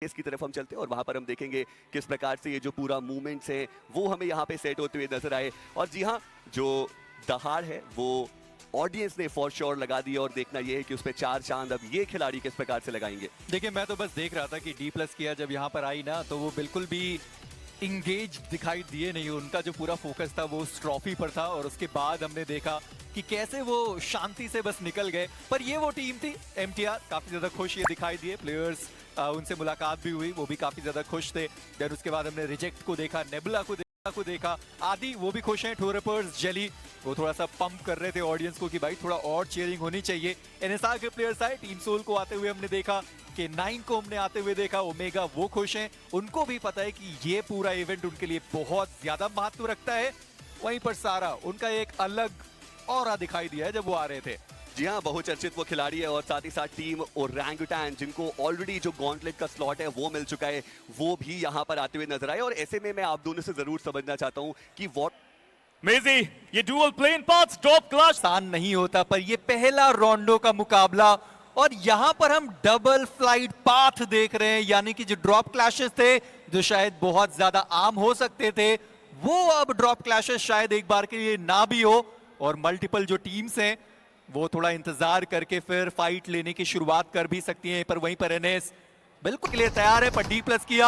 इसकी तरफ हम चलते हैं और वहां पर हम देखेंगे किस प्रकार से ये जो पूरा मूवमेंट्स है वो हमें यहाँ पे सेट होते हुए नजर आए। और जी हाँ, जो दहाड़ है वो ऑडियंस ने फॉर श्योर लगा दी और देखना ये है कि उस पर 4 चांद अब ये खिलाड़ी किस प्रकार से लगाएंगे। देखिए, मैं तो बस देख रहा था कि D+ किया जब यहाँ पर आई ना, तो वो बिल्कुल भी इंगेज दिखाई दिए नहीं। उनका जो पूरा फोकस था वो उस ट्रॉफी पर था और उसके बाद हमने देखा कि कैसे वो शांति से बस निकल गए। पर ये वो टीम थी MTR, काफी ज्यादा खुश ये दिखाई दिए प्लेयर्स। उनसे मुलाकात भी हुई, वो भी काफी ज्यादा खुश थे। देन उसके बाद हमने रिजेक्ट को देखा, नेबुला को देखा, आदि वो भी खुश हैं, टूरपर्स, जेली वो थोड़ा सा पंप कर रहे थे ऑडियंस को कि भाई थोड़ा और चीयरिंग होनी चाहिए। NSR के प्लेयर्स आए, टीम सोल को आते हुए हमने देखा, कि 9 को हमने आते हुए देखा, ओमेगा वो खुश हैं, उनको भी पता है कि ये पूरा इवेंट उनके लिए बहुत ज्यादा महत्व रखता है। वहीं पर सारा, उनका एक अलग ऑरा दिखाई दिया है जब वो आ रहे थे। जी हाँ, बहुचर्चित वो खिलाड़ी है और साथ ही साथ टीम ओरंगुटैन जिनको ऑलरेडी जो गॉन्टलेट का स्लॉट है वो मिल चुका है, वो भी यहाँ पर आते हुए नजर आए। और ऐसे में मैं आप दोनों से जरूर समझना चाहता हूँ कि वॉट मेजी, ये dual plane paths drop clutch आसान नहीं होता, पर ये पहला रोंडो का मुकाबला और यहाँ पर हम डबल फ्लाइट पाथ देख रहे हैं, यानी कि जो ड्रॉप क्लैशेस थे जो शायद बहुत ज्यादा आम हो सकते थे, वो अब ड्रॉप क्लैशेस शायद एक बार के लिए ना भी हो और मल्टीपल जो टीम्स हैं वो थोड़ा इंतजार करके फिर फाइट लेने की शुरुआत कर भी सकती हैं। पर वहीं पर NS बिल्कुल के लिए तैयार है, पर D+ किया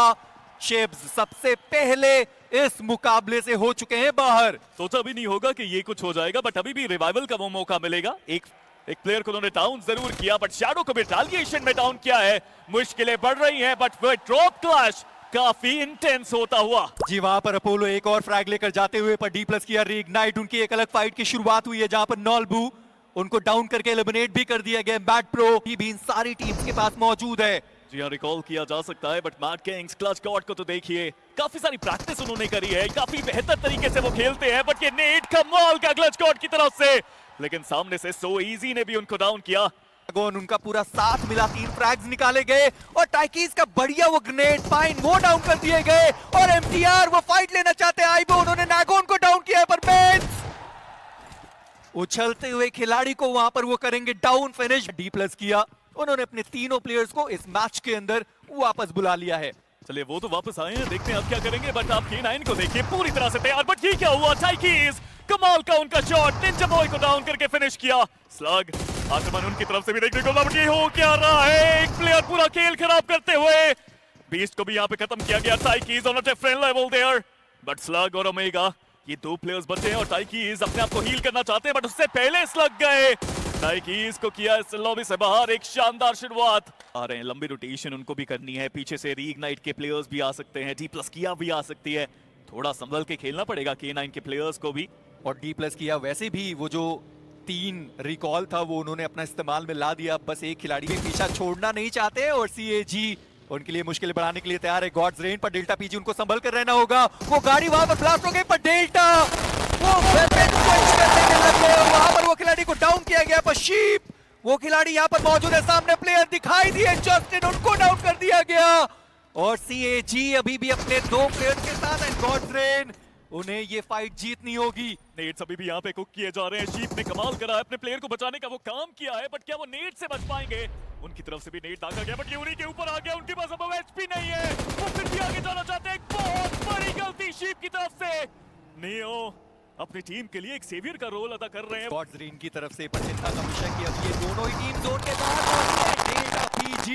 शेप्स सबसे पहले इस मुकाबले से हो चुके हैं बाहर। सोचा भी नहीं होगा कि ये कुछ हो जाएगा, बट अभी भी रिवाइवल का वो मौका मिलेगा। एक प्लेयर को उन्होंने डाउन जरूर किया, बट शैडो को भी रिटालिएशन में डाउन किया है। मुश्किलें बढ़ रही हैं, बट वो ड्रॉप क्लैश काफी इंटेंस होता हुआ। जी, वहां पर अपोलो एक और फ्रैग लेकर जाते हुए, पर D+ किया रीइग्नाइट, उनकी एक अलग फाइट की शुरुआत हुई है जहां पर नॉलबू उनको डाउन करके एलिमिनेट भी कर दिया गया। मैड प्रो भी इन सारी टीम्स के पास मौजूद है। जी हाँ, रिकॉल किया जा सकता है, but mad Kings clutch God को तो देखिए, काफी सारी प्रैक्टिस उन्होंने करी है, काफी बेहतर तरीके से वो खेलते हैं। बट ये नेट कमाल का क्लच गॉड की तरफ से, लेकिन सामने से सो इजी ने भी उनको डाउन किया। उनका पूरा साथ मिला, 3 फ्रैग्स निकाले गए और टाइकीज का बढ़िया वो ग्रेनेड फाइन वो डाउन कर दिए गए। और MTR वो फाइट लेना चाहते हैं, आईबो उन्होंने नागोन को डाउन किया है, पर बेंस उछलते हुए खिलाड़ी को वहां पर वो करेंगे डाउन फिनिश। D+ किया, उन्होंने अपने तीनों प्लेयर्स को इस मैच के अंदर वापस बुला लिया है। चलिए, वो तो वापस आए हैं, देखते हैं अब क्या करेंगे। बट आप K9 को देखिए पूरी तरह से तैयार, बट ये क्या हुआ? टाइकीज कमाल का उनका शॉट, निंजा बॉय को डाउन करके फिनिश किया। स्लग आक्रमण उनकी तरफ से भी देखने को मिला, ये हो क्या रहा है? एक प्लेयर पूरा खेल खराब करते हुए, बीस्ट को भी यहाँ पे खत्म किया गया। टाइकीज on a different level there, but Slug और ओमेगा ये 2 प्लेयर्स बचे हैं और टाइकीज अपने आप को हील करना चाहते हैं, बट उससे पहले स्लग गए। टाइकीज को किया इस लॉबी से बाहर एक शानदार शुरुआत। आ रहे हैं, लंबी रोटेशन उनको भी करनी है, पीछे से रीइग्नाइट के प्लेयर्स भी आ सकते हैं, D+ किया भी आ सकती है, थोड़ा संभल के खेलना पड़ेगा K9 के प्लेयर्स को भी। और D+ किया वैसे भी वो जो 3 रिकॉल था वो उन्होंने अपना इस्तेमाल में ला दिया, बस एक खिलाड़ी के पीछा छोड़ना नहीं चाहते और CAG उनके लिए मुश्किल बढ़ाने के लिए तैयार है। गॉड्स रेन पर डेल्टा PG उनको संभल कर रहना होगा, वो गाड़ी वहां पर ब्लास्ट हो गई, पर डेल्टा वो वेपन स्विच करने लग गए और वहां पर वो खिलाड़ी को डाउन किया गया। पर शीप वो खिलाड़ी यहां पर मौजूद है, सामने प्लेयर दिखाई दिए, जस्टिन उनको डाउन कर दिया गया। और CAG अभी भी अपने 2 प्लेयर के साथ है। गॉड्स रेन, उन्हें ये फाइट जीतनी होगी। नेट्स अभी भी यहाँ पे कुक किए जा रहे हैं। शीप ने कमाल करा है, अपने प्लेयर को बचाने का वो काम किया है, बट क्या वो नेट से बच पाएंगे? उनकी तरफ से भी नेट दागा गया, बट ये उन्हीं के ऊपर आ गया, उनके पास अब HP नहीं है, वो फिर भी आगे जाना चाहते हैं। एक बहुत बड़ी गलती शीप की तरफ से। नियो अपनी टीम के लिए एक सेवियर का रोल अदा कर रहे हैं। गॉड्स रेन की तरफ से पर चिंता का विषय कि अब ये दोनों ही टीम जोन के बाहर, डेल्टा PG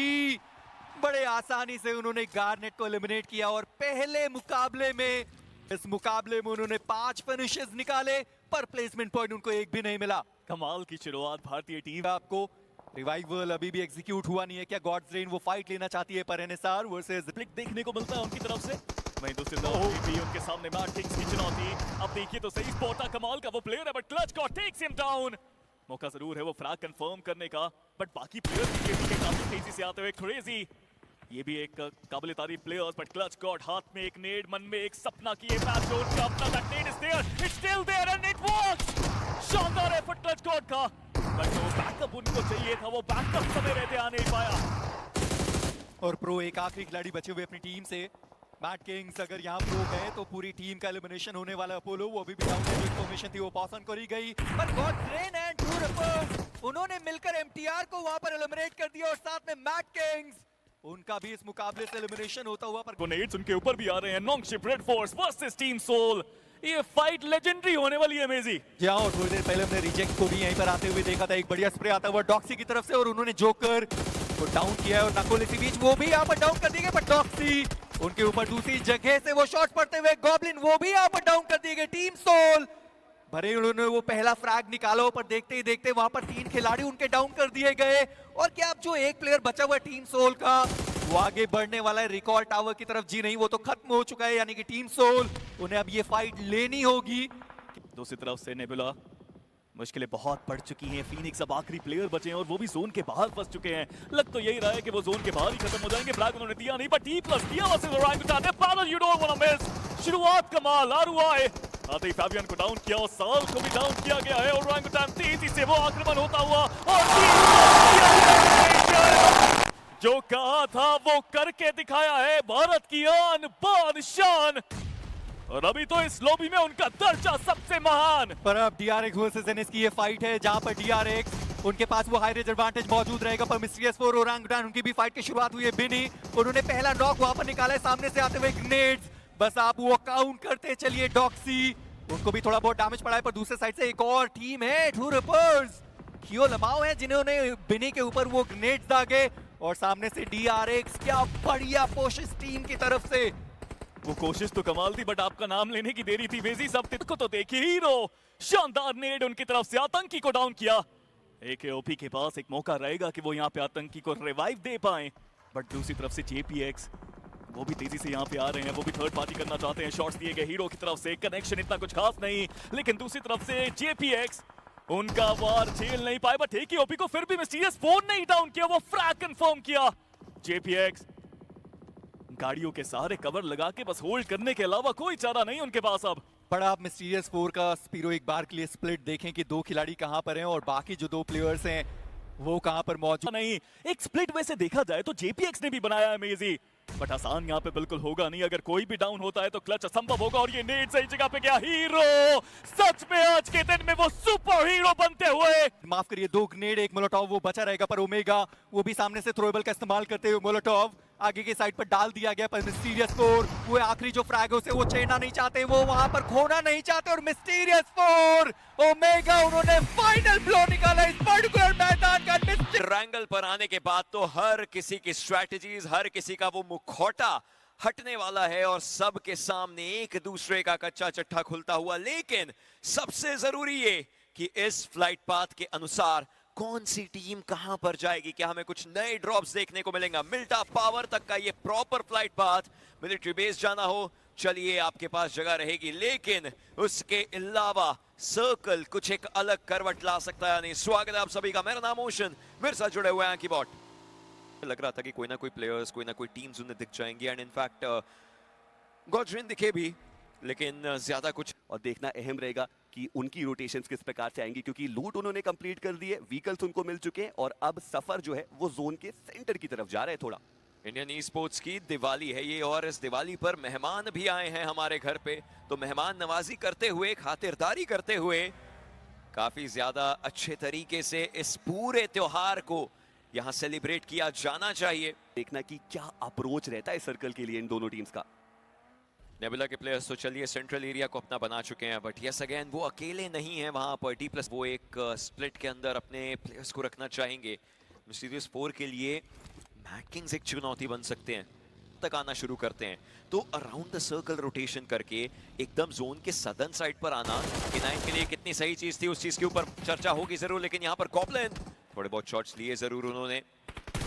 बड़े आसानी से उन्होंने गार्नेट को एलिमिनेट किया और पहले मुकाबले में, इस मुकाबले में उन्होंने 5 फिनिशेस निकाले, पर प्लेसमेंट पॉइंट उनको एक भी नहीं मिला। कमाल की शुरुआत भारतीय टीम। आपको रिवाइवल अभी भी एग्जीक्यूट हुआ नहीं है क्या? गॉड्स रेन वो फाइट लेना चाहती है, पर NSR वर्सेस फ्लिक देखने को मिलता है उनकी तरफ से। वहीं दूसरी तरफ भी उनके सामने मैड किंग्स की चुनौती। अब देखिए तो सही, स्पोर्टा कमाल का वो प्लेयर है, but Clutch God takes him down. मौका जरूर है वो फ्रैग कंफर्म करने का, बट बाकी प्लेयर्स भी काफी तेजी से आते हुए। क्रेजी ये भी एक काबिल तारीफ प्लेयर्स, बट क्लच गॉड हाथ में एक नेड, मन में एक सपना की का अपना that nade is there, it's still there and it works. शानदार एफर्ट क्लच गॉड का, बट जो बैकअप उनको चाहिए था वो बैकअप समय रहते आ नहीं पाया। और प्रो एक आखिरी खिलाड़ी बचे हुए अपनी टीम से। मैड किंग्स अगर यहाँ प्रो गए तो पूरी टीम का एलिमिनेशन होने वाला। अपोलो वो अभी भी डाउन है, जो इन्फॉर्मेशन थी वो पास ऑन करी गई, पर God Reign and two reapers उन्होंने मिलकर MTR को वहां पर एलिमिनेट कर दिया और साथ में मैड किंग्स उनका भी इस मुकाबले से एलिमिनेशन होता हुआ पर ग्रेनेड्स उनके ऊपर भी आ रहे हैं। Nongshim red force versus team Soul, ये फाइट लेजेंडरी होने वाली है मेजी। जी हाँ, और थोड़ी देर पहले हमने रिजेक्ट को भी यहीं पर आते हुए देखा था, एक बढ़िया स्प्रे आता हुआ डॉक्सी की तरफ से और उन्होंने जोकर को डाउन किया है और नकुल इसी बीच वो भी यहाँ पर डाउन कर दिए गए, पर डॉक्सी उनके ऊपर दूसरी जगह से वो शॉट पड़ते हुए गॉब्लिन वो भी यहाँ पर डाउन कर दिए गए। टीम सोल भरे उन्होंने वो पहला फ्रैग निकाला पर देखते ही देखते वहां पर 3 खिलाड़ी उनके डाउन कर दिए गए। और क्या अब जो एक प्लेयर बचा हुआ है टीम सोल का, वो आगे बढ़ने वाला है रिकॉर्ड टावर की तरफ। जी नहीं, वो तो खत्म हो चुका है, यानी कि टीम सोल उन्हें अब ये फाइट लेनी होगी। दूसरी तरफ से नेबुला, मुश्किलें बहुत बढ़ चुकी हैं। फीनिक्स अब आखिरी प्लेयर बचे हैं और वो भी जोन के बाहर फंस चुके हैं। लग तो यही रहा है कि वो जोन के बाहर ही खत्म हो जाएंगे। फ्लैग उन्होंने दिया नहीं, बट T+ दिया versus orangutan. Panel you don't want to miss. शुरुआत कमाल, आरवाई आते ही फैबियन को डाउन किया और साल को भी डाउन किया गया है। ओरंगुटान तेजी से वो आक्रमण होता हुआ और जो कहा था वो करके दिखाया है। भारत की आन बान शान, और अभी तो इस लॉबी में उनका दर्जा सबसे महान। पर अब DRX वर्सेस एनएस की ये फाइट है, जहां पर DRX उनके पास वो हाई रेंज एडवांटेज मौजूद रहेगा, पर मिस्टीरियस फोर ओरंगुटान उनकी भी फाइट की शुरुआत हुई है। बिनी उन्होंने पहला नॉक वहां पर निकाला है सामने से आते हुए ग्रेनेड्स। बस आप वो काउंट करते चलिए। डॉक्सी उनको भी थोड़ा बहुत डैमेज पड़ा है, पर दूसरे साइड से एक और टीम है ट्रू रिपर्स, कियो लमाओ है, जिन्होंने बिनी के ऊपर वो ग्रेनेड्स दागे। और सामने से DRX, क्या बढ़िया कोशिश टीम की तरफ से। वो कोशिश तो कमाल थी, बट आपका नाम लेने की देरी थी वेजी। सब को तो देखिए, हीरो शानदार नेड उनकी तरफ से आतंकी को डाउन किया। AKOP के पास एक मौका रहेगा कि वो यहाँ पे आतंकी को रिवाइव दे पाए, बट दूसरी तरफ से JPX वो भी तेजी से यहाँ पे आ रहे हैं। वो भी थर्ड पार्टी करना चाहते हैं। शॉट्स दिए गए हीरो की तरफ से, कनेक्शन इतना कुछ खास नहीं, लेकिन दूसरी तरफ से JPX उनका वार झेल नहीं पाए। बट AKOP को फिर भी मिस्टीरियस फोन नहीं डाउन किया, वो फ्रैग कंफर्म किया। JPX गाड़ियों के सहारे कवर लगा के बस होल्ड करने के अलावा कोई चारा नहीं उनके पास अब। बड़ा आप मिस्टीरियस फोर का स्पीरो एक बार के लिए स्प्लिट देखें कि 2 खिलाड़ी कहां पर हैं और बाकी जो 2 प्लेयर्स हैं वो कहां पर मौजूद नहीं। एक स्प्लिट वैसे देखा जाए तो JPX ने भी बनाया है मेजी, बट आसान यहाँ पे बिल्कुल होगा नहीं। अगर कोई भी डाउन होता है तो क्लच असंभव होगा। और ये नेट सही जगह पे गया। हीरो सच में आज के दिन में वो सुपर हीरो बनते हुए, माफ करिए 2 ग्रेनेड 1 मोलोटॉव वो बचा रहेगा, पर ओमेगा वो भी सामने से थ्रोएबल का इस्तेमाल करते हुए मोलोटॉव आगे की साइड पर डाल दिया गया। पर मिस्टीरियस फोर वो आखिरी जो फ्रैग है उसे वो छेड़ना नहीं चाहते, वो वहां पर खोना नहीं चाहते। और मिस्टीरियस फोर ओमेगा उन्होंने फाइनल ब्लो निकाला इस पर्टिकुलर मैदान का। ट्रायंगल पर आने के बाद तो हर किसी की स्ट्रैटेजीज, हर किसी का वो मुखौटा हटने वाला है और सबके सामने एक दूसरे का कच्चा चट्टा खुलता हुआ। लेकिन सबसे जरूरी ये कि इस फ्लाइट पाथ के अनुसार कौन सी टीम कहां पर जाएगी। क्या हमें कुछ नए ड्रॉप्स देखने को मिलेगा। मिल्टा पावर तक का ये proper flight path, military base जाना हो, चलिए आपके पास जगह रहेगी, लेकिन उसके अलावा सर्कल कुछ एक अलग करवट ला सकता है। नहीं, स्वागत है आप सभी का। मेरा नाम ओशन, मेरे साथ जुड़े हुए हैं एंकीबॉट। लग रहा था कि कोई ना कोई प्लेयर्स, कोई ना कोई टीम्स उन्हें दिख जाएंगी, एंड इनफैक्ट गॉड्रिन दिखे भी, लेकिन ज्यादा कुछ। और देखना अहम रहेगा कि उनकी रोटेशंस किस प्रकार से आएंगी, क्योंकि लूट उन्होंने कंप्लीट कर दी है, व्हीकल्स उनको मिल चुके हैं और अब सफर जो है वो जोन के सेंटर की तरफ जा रहा है थोड़ा। इंडियन ई स्पोर्ट्स की दिवाली है ये, और इस दिवाली पर मेहमान भी आए हैं हमारे घर पे, तो मेहमान नवाजी करते हुए, खातिरदारी करते हुए काफी ज्यादा अच्छे तरीके से इस पूरे त्योहार को यहाँ सेलिब्रेट किया जाना चाहिए। देखना कि क्या अप्रोच रहता है सर्कल के लिए इन दोनों टीम्स का। नेबुला के प्लेयर्स तो चलिए सेंट्रल एरिया को अपना बना चुके हैं, बट यस अगेन वो अकेले नहीं है वहां पर। T+ वो एक स्प्लिट के अंदर अपने प्लेयर्स को रखना चाहेंगे। मिस्टीरियस फोर के लिए मैड किंग्स एक चुनौती बन सकते हैं। तक आना शुरू करते हैं तो अराउंड द सर्कल रोटेशन करके एकदम जोन के सदर्न साइड पर आना K9 के लिए कितनी सही चीज थी, उस चीज के ऊपर चर्चा होगी जरूर। लेकिन यहाँ पर गॉब्लिन थोड़े बहुत शॉट्स लिए जरूर उन्होंने,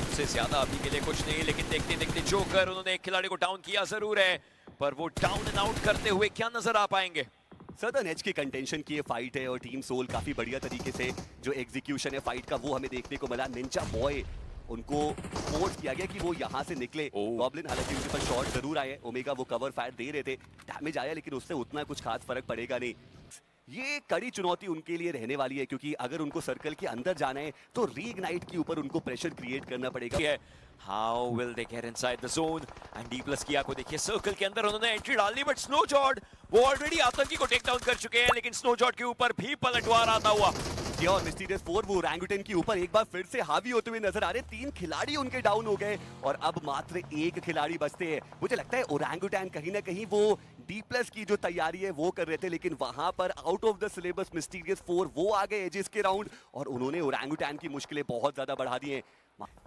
उससे ज्यादा अभी के लिए कुछ नहीं, लेकिन देखते देखते जोकर उन्होंने एक खिलाड़ी को डाउन किया जरूर है, पर वो डाउन एंड आउट करते हुए क्या नजर आ पाएंगे। सदर्न एज के कंटेंशन की ये फाइट है और टीम सोल काफी बढ़िया तरीके से जो एग्जीक्यूशन है फाइट का वो हमें देखने को मिला। निंजा बॉय उनको फोर्स किया गया कि वो यहाँ से निकले। गॉब्लिन हालांकि उनके पास शॉट जरूर आए, ओमेगा वो कवर फायर दे रहे थे, डैमेज आया, लेकिन उससे उतना कुछ खास फर्क पड़ेगा नहीं। ये कड़ी चुनौती उनके लिए रहने वाली है, क्योंकि अगर उनको सर्कल के अंदर जाना है तो रीइग्नाइट के ऊपर उनको प्रेशर क्रिएट करना पड़ेगा। How will they get inside the zone? And D+ किया को देखिए सर्कल के अंदर उन्होंने एंट्री डाल दी, बट स्नोजॉर्ड वो ऑलरेडी आतंकी को टेक डाउन कर चुके हैं, लेकिन स्नोजॉर्ड के ऊपर भी पलटवार आता हुआ। किया और मिस्टीरियस 4 वो ओरंगुटन के ऊपर एक बार फिर से हावी होते हुए नजर आ रहे। 3 खिलाड़ी उनके डाउन हो गए और अब मात्र 1 खिलाड़ी बचते हैं। मुझे लगता है ओरंगुटन कहीं ना कहीं वो D+ की जो तैयारी है वो कर रहे थे, लेकिन वहां पर out of the syllabus mysterious 4 वो आ गए एजेस के राउंड और उन्होंने ओरंगुटन की मुश्किलें बहुत ज्यादा बढ़ा दी हैं।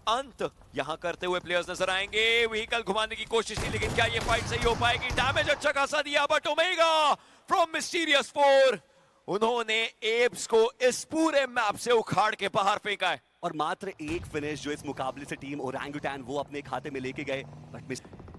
अंत यहां करते हुए प्लेयर्स नजर आएंगे। व्हीकल घुमाने की कोशिश की, लेकिन क्या ये फाइट सही हो पाएगी? डैमेज अच्छा खासा दिया, बट ओमेगा फ्रॉम मिस्टीरियस 4 उन्होंने एब्स को इस पूरे मैप से उखाड़ के बाहर फेंका है। और मात्र 1 फिनिश जो इस मुकाबले से टीम ओरंगुटन वो अपने खाते में लेके गए, बट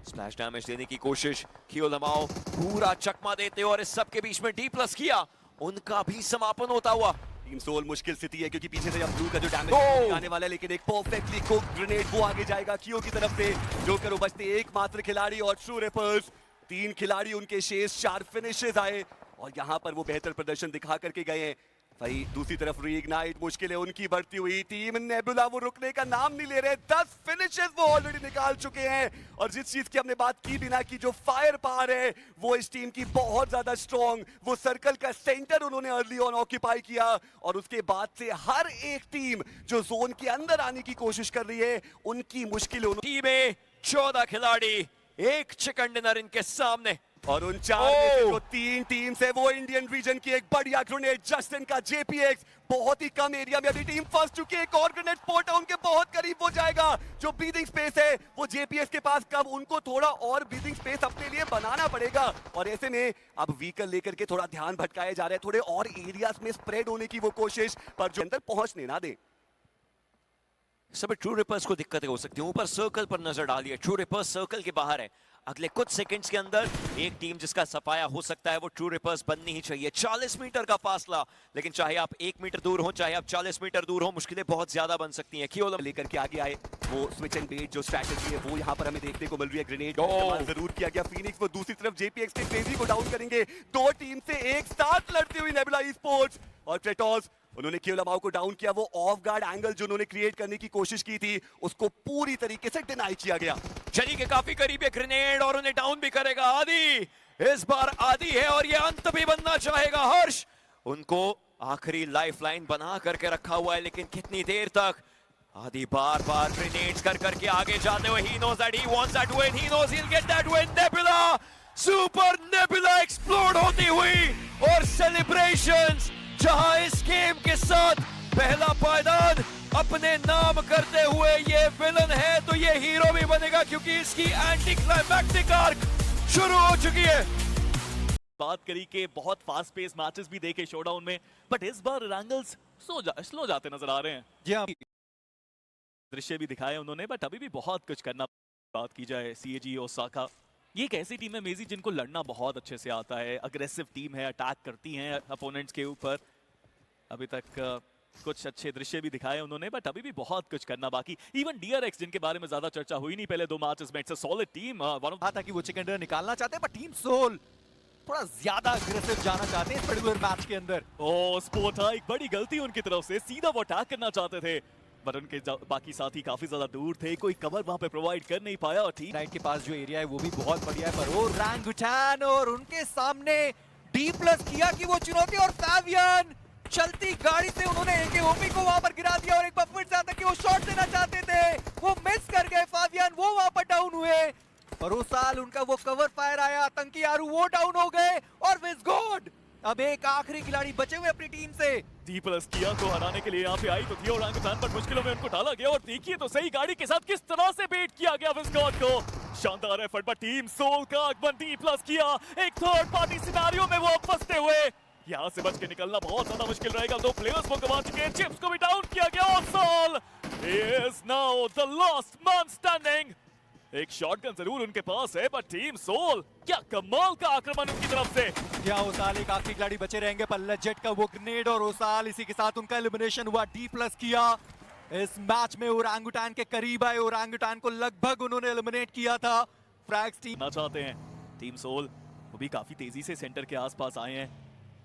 स्प्लैश डैमेज देने की कोशिश, कियो लमाओ पूरा चकमा देते और इस सब के बीच में D+ किया, उनका भी समापन होता हुआ। टीम सोल मुश्किल स्थिति है क्योंकि पीछे से अब ब्लू का जो डैमेज आने वाला है, लेकिन एक परफेक्टली कुक ग्रेनेड वो आगे जाएगा कियो की तरफ से। जोकर बचते एकमात्र खिलाड़ी और ट्रू रिपर्स 3 खिलाड़ी उनके शेष 4 फिनिशेस आए और यहां पर वो बेहतर प्रदर्शन दिखा करके गए हैं। भाई दूसरी तरफ रीइग्नाइट मुश्किलें उनकी बढ़ती हुई, टीम नेबुला वो रुकने का नाम नहीं ले रहे। 10 फिनिशेस वो ऑलरेडी निकाल चुके हैं और जिस चीज की हमने बात की बिना की जो फायर पावर है वो इस टीम की बहुत ज्यादा स्ट्रॉन्ग, वो सर्कल का सेंटर उन्होंने अर्ली ऑन ऑक्यूपाई किया और उसके बाद से हर एक टीम जो जोन के अंदर आने की कोशिश कर रही है उनकी मुश्किलें टीम में 14 खिलाड़ी, एक चिकन डिनर इनके सामने और उन 4 में से जो 3 टीम्स है वो इंडियन रीजन की एक बढ़िया ग्रेनेड जस्टिन का JPX बहुत ही कम एरिया में अभी टीम फंस चुकी है। एक और ग्रेनेड स्पॉट उनके बहुत करीब हो जाएगा। जो ब्रीदिंग स्पेस है वो JPX के पास कब, उनको थोड़ा और ब्रीदिंग स्पेस अपने लिए बनाना पड़ेगा और ऐसे में अब व्हीकल लेकर के थोड़ा ध्यान भटकाया जा रहा है, थोड़े और एरियाज में स्प्रेड होने की वो कोशिश, पर जो अंदर पहुंचने ना दे। सब ट्रू रिपर्स को दिक्कतें हो सकती है। ऊपर सर्कल पर नजर डालिए, ट्रू रिपर्स सर्कल के बाहर है। अगले कुछ सेकंड्स के अंदर एक टीम जिसका सफाया हो सकता है वो ट्रू रिपर्स बननी ही चाहिए। 40 मीटर का फासला, लेकिन चाहे आप 1 मीटर दूर हो चाहे आप 40 मीटर दूर हो, मुश्किलें बहुत ज्यादा बन सकती हैं। कियो लेकर के आगे आए, वो स्विच एंड बेट जो स्ट्रैटेजी है वो यहाँ पर हमें देखने को मिल रही है। ग्रेनेड का इस्तेमाल जरूर किया गया। फीनिक्स वो दूसरी तरफ JPX के क्रेजी को डाउन करेंगे। 2 टीम से एक साथ लड़ती हुई नेबुला ई-स्पोर्ट्स और क्रेटोस, उन्होंने कियो लमाओ को डाउन किया। वो ऑफ गार्ड एंगल जो उन्होंने क्रिएट करने की कोशिश की थी उसको पूरी तरीके से डिनाई किया गया। चली के काफी करीब है ग्रेनेड और उन्हें डाउन भी करेगा आदि। इस बार आदि है और ये अंत भी बनना चाहेगा। हर्ष उनको आखिरी लाइफलाइन बना करके रखा हुआ है, लेकिन कितनी देर तक? आदि बार बार ग्रेनेड्स कर करके आगे जाते हुए, he knows that he wants that win, he knows he'll get that win। Nebula, super nebula explode होती हुई और सेलिब्रेशंस जहां इस गेम के साथ पहला पायदान अपने नाम करते हुए ये विलन है तो ये हीरो भी बनेगा, क्योंकि इसकी एंटी क्लाइमैक्टिक आर्क शुरू हो चुकी है। बात करी कि बहुत फास्ट पेस मैचेस भी देखे शोडाउन में, बट इस बार रैंगल्स स्लो जाते नजर आ रहे हैं। जी हाँ, दृश्य भी दिखाए उन्होंने, बट अभी भी बहुत कुछ करना। बात की जाए CAG ओसाका, ये एक ऐसी टीम है मेजी जिनको लड़ना बहुत अच्छे से आता है। अग्रेसिव टीम है, अटैक करती हैं अपोनेंट्स के ऊपर। अभी तक कुछ अच्छे दृश्य भी दिखाए उन्होंने, बट अभी भी बहुत कुछ करना बाकी। इवन DRX जिनके बारे में ज्यादा चर्चा हुई नहीं पहले 2 मैचेस में, इट्स अ सॉलिड टीम। था कि वो चिकन डिनर निकालना चाहते हैं, पर टीम सोल थोड़ा ज्यादा अग्रेसिव जाना चाहते हैं इस पर्टिकुलर मैच के अंदर। स्पोर्टा एक बड़ी गलती उनकी तरफ से, सीधा वो अटैक करना चाहते थे, बट उनके बाकी साथी काफी ज्यादा दूर थे, कोई कवर वहां पे प्रोवाइड कर नहीं पाया। और ठीक राइट के पास जो एरिया है वो भी बहुत बढ़िया है, पर ओरंगुटन और उनके सामने D+ किया कि वो चुनौती, और फावियन चलती गाड़ी से उन्होंने AKOP को वहां पर गिरा दिया और एक बार फिर से आता कि वो शॉट देना चाहते थे, वो मिस कर गए फावियन, वो वहां पर डाउन हुए। और उस साल उनका वो कवर फायर आया, आतंकी आरू वो डाउन हो गए और विज़गॉड अब एक आखिरी खिलाड़ी बचे हुए अपनी टीम से। D+ किया को हराने के लिए यहाँ पे आई तो थी ओरंगुटन, पर मुश्किलों में उनको डाला गया। और देखिए तो सही गाड़ी के साथ किस तरह से बेट किया गया विज़गॉड को। शानदार एफर्ट, पर टीम सोल का आगमन D+ किया एक थर्ड पार्टी सिनारियो में वो फंसते हुए। यहाँ से बच के निकलना बहुत ज्यादा मुश्किल रहेगा। 2 प्लेयर्स को गंवा चुके हैं, चिप्स को भी डाउन किया गया और Soul is now the last man standing। एक शॉटगन जरूर उनके पास है, पर टीम सोल क्या कमाल का आक्रमण उनकी तरफ से। क्या ओसाल एक आखिरी खिलाड़ी बचे रहेंगे, पर लेजेट का वो ग्रेनेड और ओसाल इसी के साथ उनका एलिमिनेशन हुआ। D+ किया इस मैच में ओरंगुटन के करीब आए, ओरंगुटन को लगभग उन्होंने एलिमिनेट किया था। फ्रैग्स टीम चाहते हैं टीम सोल, वो भी काफी तेजी से सेंटर के आसपास आए हैं।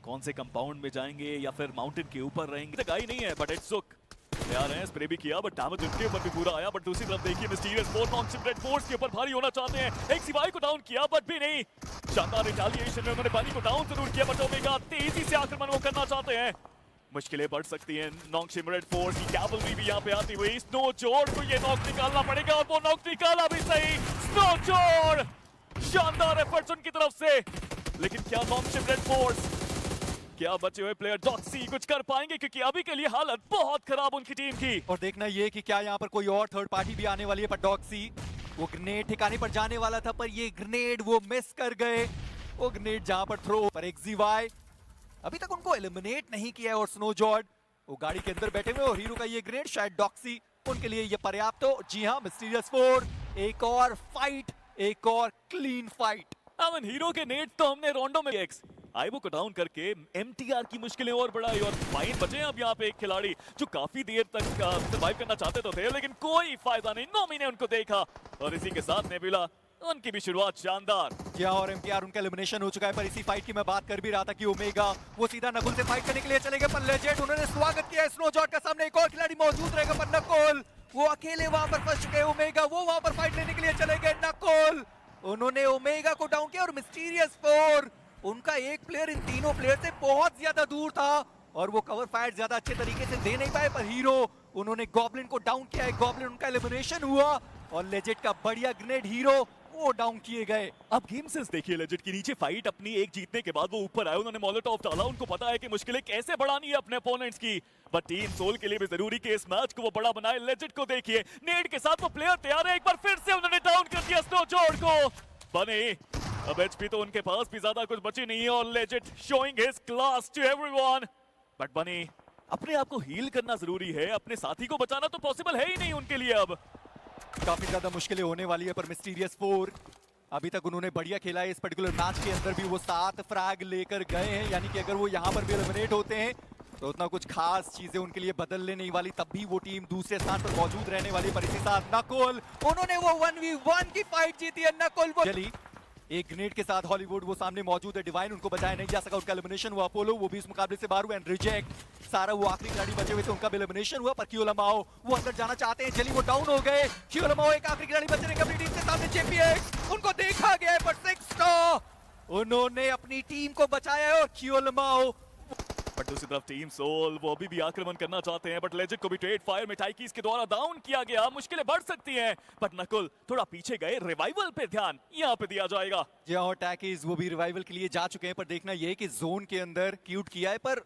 कौन से कंपाउंड में जाएंगे या फिर माउंटेन के ऊपर रहेंगे तक आई नहीं है, बट इट्स लुक तैयार हैं। स्प्रे भी किया, बट डैमेज उनके ऊपर भी पूरा आया। बट दूसरी तरफ देखिए मिस्टीरियस 4 कॉन्सेंट्रेट फोर्स के ऊपर भारी होना चाहते हैं। एक सिवाई को डाउन किया, बट भी नहीं। शानदार रिटेलिएशन में उन्होंने पानी को डाउन जरूर किया, बट ओमेगा तेजी से आक्रमण वो करना चाहते हैं। मुश्किलें बढ़ सकती हैं नॉन्गशिम रेड फोर्स की कैवलरी भी यहाँ पे आती हुई। स्नो जोर को ये नॉक निकालना पड़ेगा और वो नॉक निकाला भी सही। स्नो जोर, शानदार एफर्ट्स उनकी तरफ से, लेकिन क्या नॉन्गशिम रेड फोर्स, क्या बचे हुए प्लेयर डॉक्सी कुछ कर पाएंगे, क्योंकि अभी के लिए हालत बहुत खराब उनकी टीम की। और देखना ये कि क्या यहाँ पर कोई और थर्ड पार्टी भी आने वाली है, पर डॉक्सी वो ग्रेनेड ठिकाने पर जाने वाला था, पर ये ग्रेनेड वो मिस कर गए। वो ग्रेनेड जहां पर थ्रो पर XZY अभी तक उनको एलिमिनेट नहीं किया है, और स्नो जॉर्ड वो गाड़ी के अंदर बैठे हुए, और हीरो का ये ग्रेनेड शायद डॉक्सी उनके लिए ये पर्याप्त हो। जी हाँ, मिस्टीरियस 4 एक और फाइट, एक और क्लीन फाइट। अमन हीरो के नेट तो हमने रोंडो में एक्स आईबो को डाउन करके MTR की मुश्किलें और बढ़ाई, और फाइन बचे हैं अब यहाँ पे एक खिलाड़ी जो काफी देर तक सर्वाइव करना चाहते तो थे, लेकिन कोई फायदा नहीं। नोमी ने उनको देखा, और इसी के साथ नेबुला, उनकी भी शुरुआत शानदार। क्या और MTR उनका एलिमिनेशन हो चुका है, पर इसी फाइट की मैं बात कर भी रहा था कि ओमेगा वो सीधा नकुल से फाइट करने के लिए चले गए, पर लेजेंड उन्होंने स्वागत किया। स्नो जॉर्ड का सामने एक और खिलाड़ी मौजूद रहेगा, पर नकुल वो अकेले वहां पर फंस चुके। ओमेगा वो वहां पर फाइट लेने के लिए चले गए। नकुल उन्होंने ओमेगा को डाउन किया, और मिस्टीरियस 4 उनका एक प्लेयर इन तीनों प्लेयर से बहुत ज्यादा दूर था, और वो कवर फायर ज्यादा अच्छे तरीके से दे नहीं पाए। पर हीरो उन्होंने गॉब्लिन को डाउन किया है, गॉब्लिन उनका एलिमिनेशन हुआ, और लेजेंड का बढ़िया ग्रेनेड हीरो वो डाउन किए गए। अब गेम सेंस देखिए लेजेंड की, नीचे फाइट अपनी एक जीतने के बाद वो ऊपर आए, उन्होंने मोलोटॉव डाला, उनको पता है कि मुश्किलें कैसे बढ़ानी है अपने अपोनेंट्स की, बट टीम सोल के लिए भी जरूरी कि इस मैच को वो बड़ा बनाए। लेजेंड को देखिए, नेड के साथ वो प्लेयर तैयार है, एक बार फिर से उन्होंने डाउन कर दिया स्नो जॉर्ड को। बने अब HP तो उनके पास भी ज्यादा कुछ बची नहीं है, और legend showing his class to everyone, but बने अपने आप को हील करना जरूरी है, अपने साथी को बचाना तो पॉसिबल है ही नहीं उनके लिए। अब काफी ज्यादा मुश्किलें होने वाली है, पर मिस्टीरियस 4 अभी तक उन्होंने बढ़िया खेला है। इस पर्टिकुलर मैच के अंदर भी वो 7 फ्रैग लेकर गए हैं, यानी कि अगर वो यहाँ पर भी एलिमिनेट होते हैं तो उतना कुछ खास चीजें उनके लिए बदलने नहीं वाली, तब भी वो टीम दूसरे स्थान पर मौजूद रहने वाली। पर इसी साथ नकुल उन्होंने वो 1v1 की फाइट जीती है। नकुल वो चली एक ग्रेनेड के साथ, हॉलीवुड वो सामने मौजूद है, डिवाइन उनको बचाया नहीं जा सका, उनका एलिमिनेशन हुआ। अपोलो वो भी इस मुकाबले से बाहर हुए, एंड रिजेक्ट सारा वो आखिरी खिलाड़ी बचे हुए थे, उनका भी एलिमिनेशन हुआ। पर क्यूलमाओ वो अंदर जाना चाहते हैं, जली वो डाउन हो गए। क्यूलमाओ एक आखिरी खिलाड़ी बचे रहेंगे अपनी टीम के सामने। JPX उनको देखा गया है, पर 6 स्टार उन्होंने अपनी टीम को बचाया है, और क्यूलमाओ बट दूसरी तरफ टीम सोल वो अभी भी आक्रमण करना चाहते हैं, बट लेजेंड को भी ट्रेड फायर में टाइकीज के द्वारा डाउन किया गया। मुश्किलें बढ़ सकती हैं, बट नकुल थोड़ा पीछे गए, रिवाइवल पे ध्यान यहाँ पे दिया जाएगा। जी हाँ, और टैकीज वो भी रिवाइवल के लिए जा चुके हैं, पर देखना ये कि जोन के अंदर क्यूट किया है, पर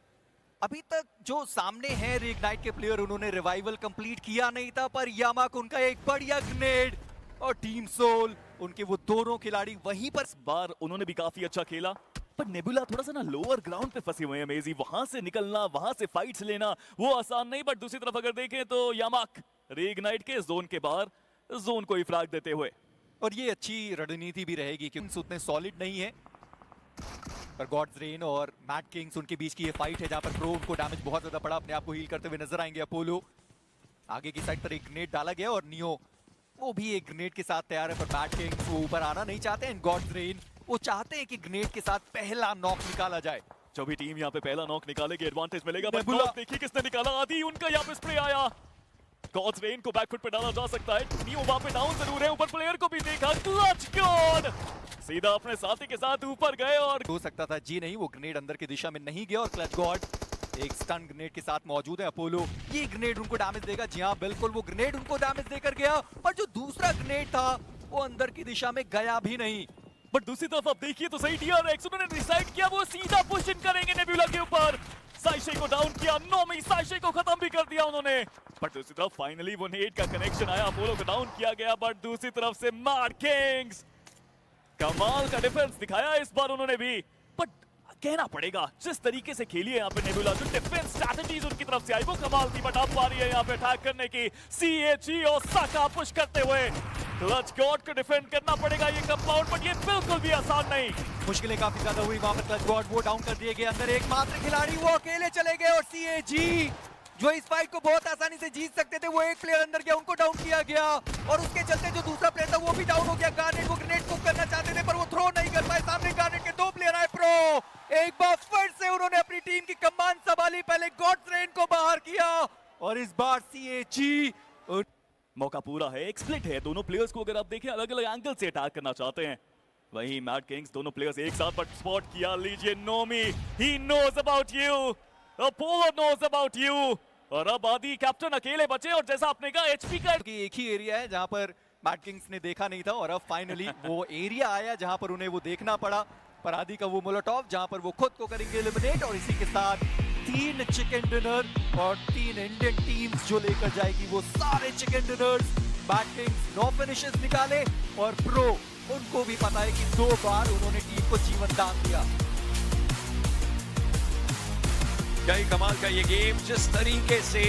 अभी तक जो सामने है रीइग्नाइट के प्लेयर उन्होंने रिवाइवल कंप्लीट किया नहीं था। पर यामाक उनका एक बढ़िया ग्रेनेड, और टीम सोल उनके वो दोनों खिलाड़ी वहीं पर। इस बार उन्होंने भी काफी अच्छा खेला, पर नेबुला थोड़ा सा ना लोअर ग्राउंड पे फंसे हुए हैं। मेजी वहां से निकलना, वहां से फाइट्स लेना वो आसान नहीं, बट दूसरी तरफ अगर देखें तो यामाक रीइग्नाइट के जोन के बाहर जोन को ही फ्लैग देते हुए, और ये अच्छी रणनीति भी रहेगी क्योंकि उतने सॉलिड नहीं है। पर गॉड्स रेन और मैट किंग्स उनके बीच की ये फाइट है, जहां पर प्रो उनको डैमेज बहुत ज्यादा पड़ा, अपने आप को हील करते हुए नजर आएंगे। अपोलो आगे की साइड पर एक ग्रेनेड डाला गया, और नियो वो भी एक ग्रेनेड के साथ तैयार है, पर मैट किंग्स वो ऊपर आना नहीं चाहते हैं। गॉड्स रेन वो चाहते हैं कि ग्रेनेड के साथ पहला नॉक निकाला जाए। जो भी टीम यहाँ पे पहला नॉक निकालेगी एडवांटेज मिलेगा। But nebula. नॉक देखिए किसने निकाला, आदि उनका यहाँ पे स्प्रे आया। गॉड्स रेन को बैकफुट पे डाला जा सकता है, नियो वहां पे डाउन जरूर है, ऊपर प्लेयर को भी देखा, क्लच गॉड सीधा अपने साथी के साथ ऊपर गए, और हो सकता था जी नहीं, वो ग्रेनेड अंदर की दिशा में नहीं गया, और क्लच गॉड एक स्टन ग्रेनेड के साथ मौजूद है। अपोलो ये ग्रेनेड उनको डैमेज देगा, जी हाँ बिल्कुल वो ग्रेनेड उनको डैमेज देकर गया, पर जो दूसरा ग्रेनेड था वो अंदर की दिशा में गया भी नहीं। बट दूसरी तरफ आप देखिए तो सही, TRX उन्होंने डिसाइड किया वो सीधा पुश इन करेंगे नेबुला के ऊपर। साइशे को डाउन किया, नोमी साइशे को खत्म भी कर दिया उन्होंने। बट दूसरी तरफ फाइनली वो नेट का कनेक्शन आया, अपोलो को डाउन किया गया। बट दूसरी तरफ से मैट किंग्स कमाल का डिफेंस दिखाया इस बार उन्होंने भी। बट कहना पड़ेगा जिस तरीके से खेली है यहाँ पे नेबुला, जो डिफेंस स्ट्रैटेजीज उनकी तरफ से आई वो कमाल थी। बट अब बारी है यहाँ पे अटैक करने की, CHE और साका पुश करते हुए क्लच गॉड को डिफेंड करना पड़ेगा ये कंपाउंड, बट ये बिल्कुल भी आसान नहीं। मुश्किलें काफी ज्यादा हुई वहां पर। क्लच गॉड वो डाउन कर दिए गए, अंदर एकमात्र खिलाड़ी वो अकेले चले गए, और CHE जो इस फाइट को बहुत आसानी से जीत सकते थे वो एक प्लेयर अंदर गया, उनको डाउन किया गया, और उसके चलते जो दूसरा प्लेयर था वो भी डाउन हो गया। गार्नेट वो ग्रेनेड को करना चाहते थे, पर वो थ्रो नहीं कर पाए। सामने गार्नेट के 2 प्लेयर आए। प्रो एक बार फिर से उन्होंने अपनी टीम की कमान संभाली, पहले गॉड्स रेन को बाहर किया, और इस बार CHE मौका पूरा है, एक स्प्लिट है, दोनों प्लेयर्स को अगर आप देखें अलग अलग एंगल से अटैक करना चाहते हैं। वहीं मैट किंग्स दोनों प्लेयर्स एक साथ बट स्पॉट किया। लीजिए Nomi, he knows about you, Apollo knows about you. और अब आदि कैप्टन अकेले बचे और जैसा आपने कहा एचपी का कि एक ही एरिया है जहां पर मैड किंग्स ने देखा नहीं था और अब फाइनली वो एरिया आया जहां पर उन्हें वो देखना पड़ा। पर आदि का वो मोलोटॉव जहां पर वो खुद को करेंगे एलिमिनेट और इसी के साथ 3 चिकन डिनर और 3 इंडियन टीम्स जो लेकर जाएगी वो सारे chicken dinners. Mad Kings 9 finishes निकाले और प्रो उनको भी पता है कि 2 बार उन्होंने टीम को जीवन दान दिया। क्या ही कमाल का ये गेम, जिस तरीके से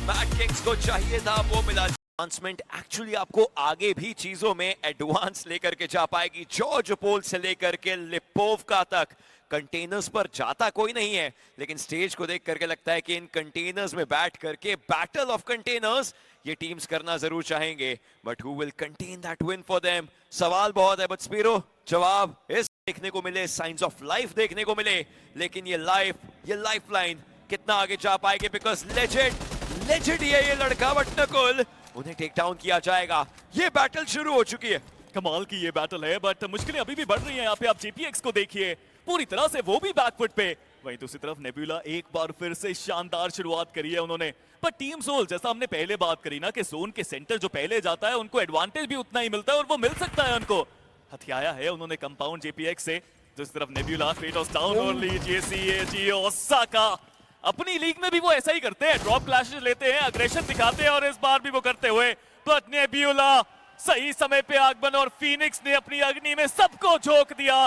मैड किंग्स को चाहिए था वो मिला। एडवांसमेंट एक्चुअली आपको आगे भी चीजों में एडवांस लेकर के जा पाएगी। जॉर्ज पोल से लेकर के लिपोवका तक कंटेनर्स पर जाता कोई नहीं है, लेकिन स्टेज को देख करके लगता है कि इन कंटेनर्स में बैठ करके बैटल ऑफ कंटेनर्स ये टीम्स करना जरूर चाहेंगे। But who will contain that win for them? सवाल बहुत है, बट स्पीरो जवाब इस देखने को मिले, साइंस ऑफ लाइफ देखने को मिले, लेकिन ये लाइफलाइन कितना आगे जा पाएगी? बिकॉज लेजेंड ही है ये लड़का, बट नकुल उन्हें टेक डाउन किया जाएगा। ये बैटल शुरू हो चुकी है। कमाल की ये बैटल है, बट मुश्किलें अभी भी बढ़ रही हैं। यहाँ पे आप JPX को देखिए, पूरी तरह से वो भी बैकफुट पे। वहीं दूसरी तरफ नेबुला एक बार फिर से शानदार शुरुआत करी है उन्होंने। पर टीम सोल, जैसा हमने पहले बात करी ना कि जोन के सेंटर जो पहले जाता है उनको एडवांटेज भी उतना ही मिलता है और वो मिल सकता है उनको। हथियाया है उन्होंने कंपाउंड JPX से। दूसरी तरफ नेबुला फेटोस डाउन और लीजिए CAG ओसाका। अपनी लीग में भी वो ऐसा ही करते हैं, ड्रॉप क्लैशेस लेते हैं, अग्रेशन दिखाते हैं और इस बार भी वो करते हुए। बट नेबुला सही समय पे आगमन और फीनिक्स ने अपनी अग्नि में सबको झोंक दिया।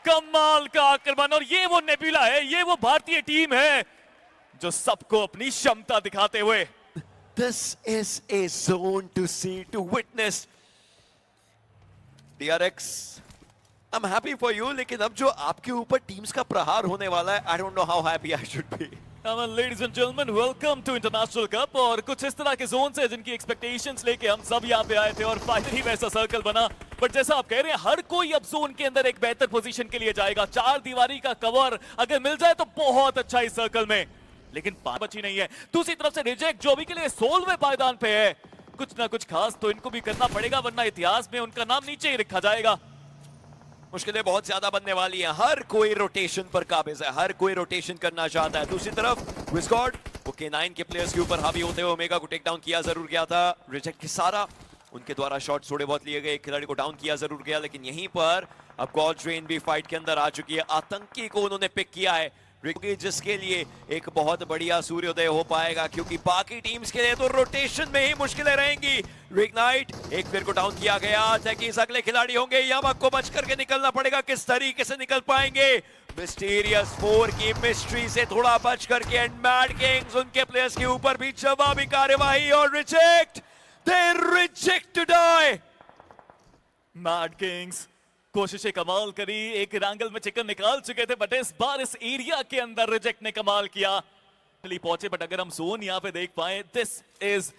कमाल का आक्रमण, और ये वो नेबुला है, ये वो भारतीय टीम है जो सबको अपनी क्षमता दिखाते हुए। This is a zone to see, to witness. DRX, I'm happy for you, लेकिन अब जो आपके ऊपर टीम्स का प्रहार होने वाला है, I don't know how happy I should be. Ladies and gentlemen, welcome to International Cup। और कुछ इस तरह के जोन से जिनकी एक्सपेक्टेशंस लेके हम सब यहाँ पे आए थे और फाइनली वैसा सर्कल बना। बट जैसा आप कह रहे हैं, हर कोई अब जोन के अंदर एक बेहतर पोजीशन के लिए जाएगा। 4 दीवारी का कवर अगर मिल जाए तो बहुत अच्छा इस सर्कल में, लेकिन बची नहीं है। दूसरी तरफ से रिजेक्ट जो अभी के लिए 16वें पायदान पे है। कुछ ना कुछ खास तो इनको भी करना पड़ेगा, वरना इतिहास में उनका नाम नीचे ही लिखा जाएगा। मुश्किलें बहुत ज्यादा बनने वाली हैं। हर कोई रोटेशन पर काबिज है, हर कोई रोटेशन करना चाहता है। दूसरी तरफ विस्कॉर्ड वो K9 के प्लेयर्स के ऊपर हावी होते हुए ओमेगा को टेक डाउन किया जरूर गया था। रिजेक्ट के सारा उनके द्वारा शॉट थोड़े बहुत लिए गए, खिलाड़ी को डाउन किया जरूर गया, लेकिन यहीं पर अब गॉड ड्रेन भी फाइट के अंदर आ चुकी है। आतंकी को उन्होंने पिक किया है, जिसके लिए एक बहुत बढ़िया सूर्योदय हो पाएगा, क्योंकि बाकी टीम्स के लिए तो रोटेशन में ही मुश्किलें रहेंगी। रिग्नाइट एक फिर को डाउन किया गया, टैकीज अगले खिलाड़ी होंगे। यामा को बच करके निकलना पड़ेगा, किस तरीके से निकल पाएंगे? मिस्टीरियस 4 की मिस्ट्री से थोड़ा बच करके एंड मैड किंग्स उनके प्लेयर्स के ऊपर भी जवाबी कार्यवाही और reject, they reject to die. Mad Kings कोशिशें कमाल करी, एक एंगल में चिकन निकाल चुके थे, बट इस बार इस एरिया के अंदर रिजेक्ट ने कमाल किया, पहुंचे। बट अगर हम जोन यहाँ पे देख पाए, this is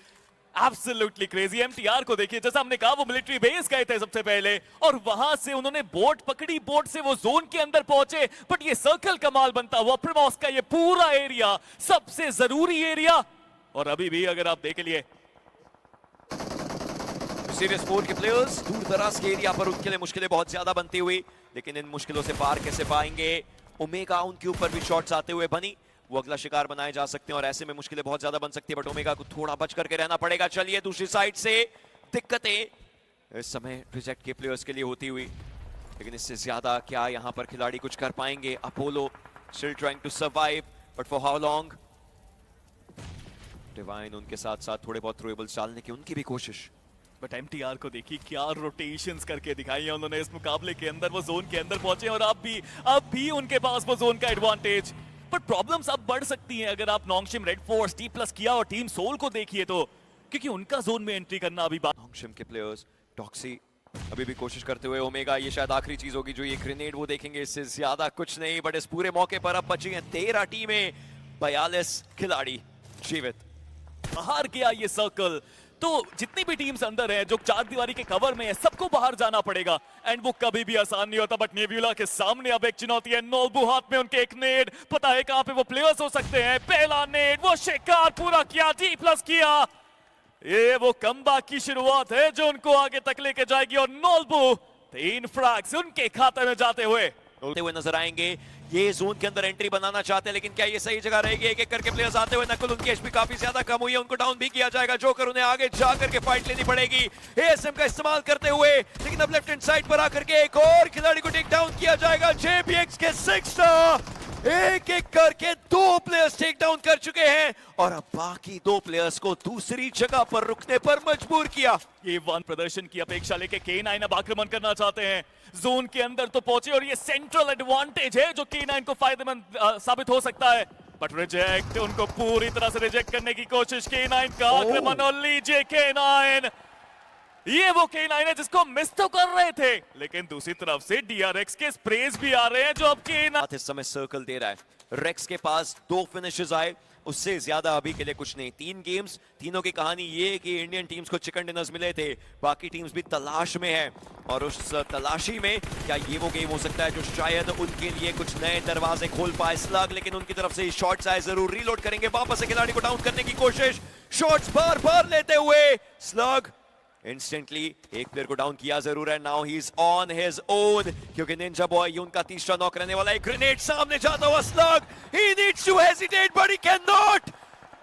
absolutely crazy. MTR को देखिए, जैसा हमने कहा वो मिलिट्री बेस गए थे सबसे पहले और वहां से उन्होंने बोट पकड़ी, बोट से वो जोन के अंदर पहुंचे। बट ये सर्कल कमाल बनता हुआ, प्रिमोस का ये पूरा एरिया सबसे जरूरी एरिया। और अभी भी अगर आप देख लिए सीरियस 4 के प्लेयर्स दूर दराज के एरिया पर उनके लिए मुश्किलें बहुत ज्यादा बनती हुई, लेकिन इन मुश्किलों से पार कैसे पाएंगे? ओमेगा उनके ऊपर भी शॉट्स आते हुए बनी, वो अगला शिकार बनाए जा सकते हैं और ऐसे में मुश्किलें बहुत ज्यादा बन सकती है। बट ओमेगा को थोड़ा बच करके रहना पड़ेगा। चलिए दूसरी साइड से दिक्कतें इस समय रिजेक्ट के प्लेयर्स के लिए होती हुई, लेकिन इससे ज्यादा क्या यहाँ पर खिलाड़ी कुछ कर पाएंगे? Apollo still trying to survive, but for how long? Divine उनके साथ साथ थोड़े बहुत थ्रोएबल्स डालने की उनकी भी कोशिश। बट MTR को देखिए क्या रोटेशंस करके दिखाई है उन्होंने इस मुकाबले के अंदर। वो जोन के अंदर पहुंचे और अब भी उनके पास वो जोन का एडवांटेज। बट प्रॉब्लम्स अब बढ़ सकती हैं अगर आप नॉन्गशिम, रेड फोर्स, T+ किया और टीम सोल को देखिए तो, क्योंकि उनका जोन में एंट्री करना अभी बात। नॉन्गशिम के प्लेयर्स टॉक्सी अभी भी कोशिश करते हुए। ओमेगा ये शायद आखिरी चीज होगी जो ये ग्रेनेड वो देखेंगे, इससे ज्यादा कुछ नहीं। बट इस पूरे मौके पर अब बची हैं 13 टीमें, 42 खिलाड़ी जीवित। बाहर गया ये सर्कल, तो जितनी भी टीम्स अंदर हैं जो 4 दीवारी के कवर में है, सबको बाहर जाना पड़ेगा एंड वो कभी भी आसान नहीं होता। बट नेबुला के सामने अब एक चुनौती है। नोल्बू हाथ में उनके एक नेड, पता है कहां पे वो प्लेयर्स हो सकते हैं। पहला नेड वो शिकार पूरा किया, T+ किया। ये वो कमबैक की शुरुआत है जो उनको आगे तक लेके जाएगी और नोल्बू 3 फ्रैग्स उनके खाते में जाते हुए। होते हुए नजर आएंगे। ये जोन के अंदर एंट्री बनाना चाहते हैं, लेकिन क्या ये सही जगह रहेगी? एक एक करके प्लेयर्स आते हुए, नकुल उनकी एचपी काफी ज्यादा कम हुई है, उनको डाउन भी किया जाएगा। जोकर उन्हें आगे जा करके फाइट लेनी पड़ेगी एएसएम का इस्तेमाल करते हुए, लेकिन अब लेफ्ट हैंड साइड पर आकर के एक और खिलाड़ी को टेक डाउन किया जाएगा। JPX के 6 स्टार एक एक करके 2 प्लेयर्स टेक डाउन कर चुके हैं और अब बाकी 2 प्लेयर्स को दूसरी जगह पर रुकने पर मजबूर किया। ये वन प्रदर्शन की अपेक्षा लेके K9 अब आक्रमण करना चाहते हैं। जोन के अंदर तो पहुंचे और ये सेंट्रल एडवांटेज है जो K9 को फायदेमंद साबित हो सकता है। बट रिजेक्ट, उनको पूरी तरह से रिजेक्ट करने की कोशिश। K9 का आक्रमण और लीजिए K9, ये वो K9 है जिसको मिस तो कर रहे थे, लेकिन दूसरी तरफ से DRX के स्प्रेज भी आ रहे हैं जो अब K9 इस समय सर्कल दे रहा है। रेक्स के पास 2 फिनिशेस आए, उससे ज्यादा अभी के लिए कुछ नहीं। 3 गेम्स, तीनों की कहानी ये है कि इंडियन टीम्स को चिकन डिनर्स मिले थे, बाकी टीम्स भी तलाश में है और उस तलाशी में क्या ये वो गेम हो सकता है जो शायद उनके लिए कुछ नए दरवाजे खोल पाए। स्लग लेकिन उनकी तरफ से शॉट्स आए, जरूर रीलोड करेंगे, वापस से खिलाड़ी को डाउन करने की कोशिश, शॉट्स बार बार लेते हुए स्लग इंस्टेंटली एक प्लेयर को डाउन किया जरूर है। Now he is on his own, क्योंकि निंजा बॉय उनका तीसरा नॉक रहने वाला है। ग्रेनेड सामने जाता हुआ Slug, he needs to hesitate but he can not.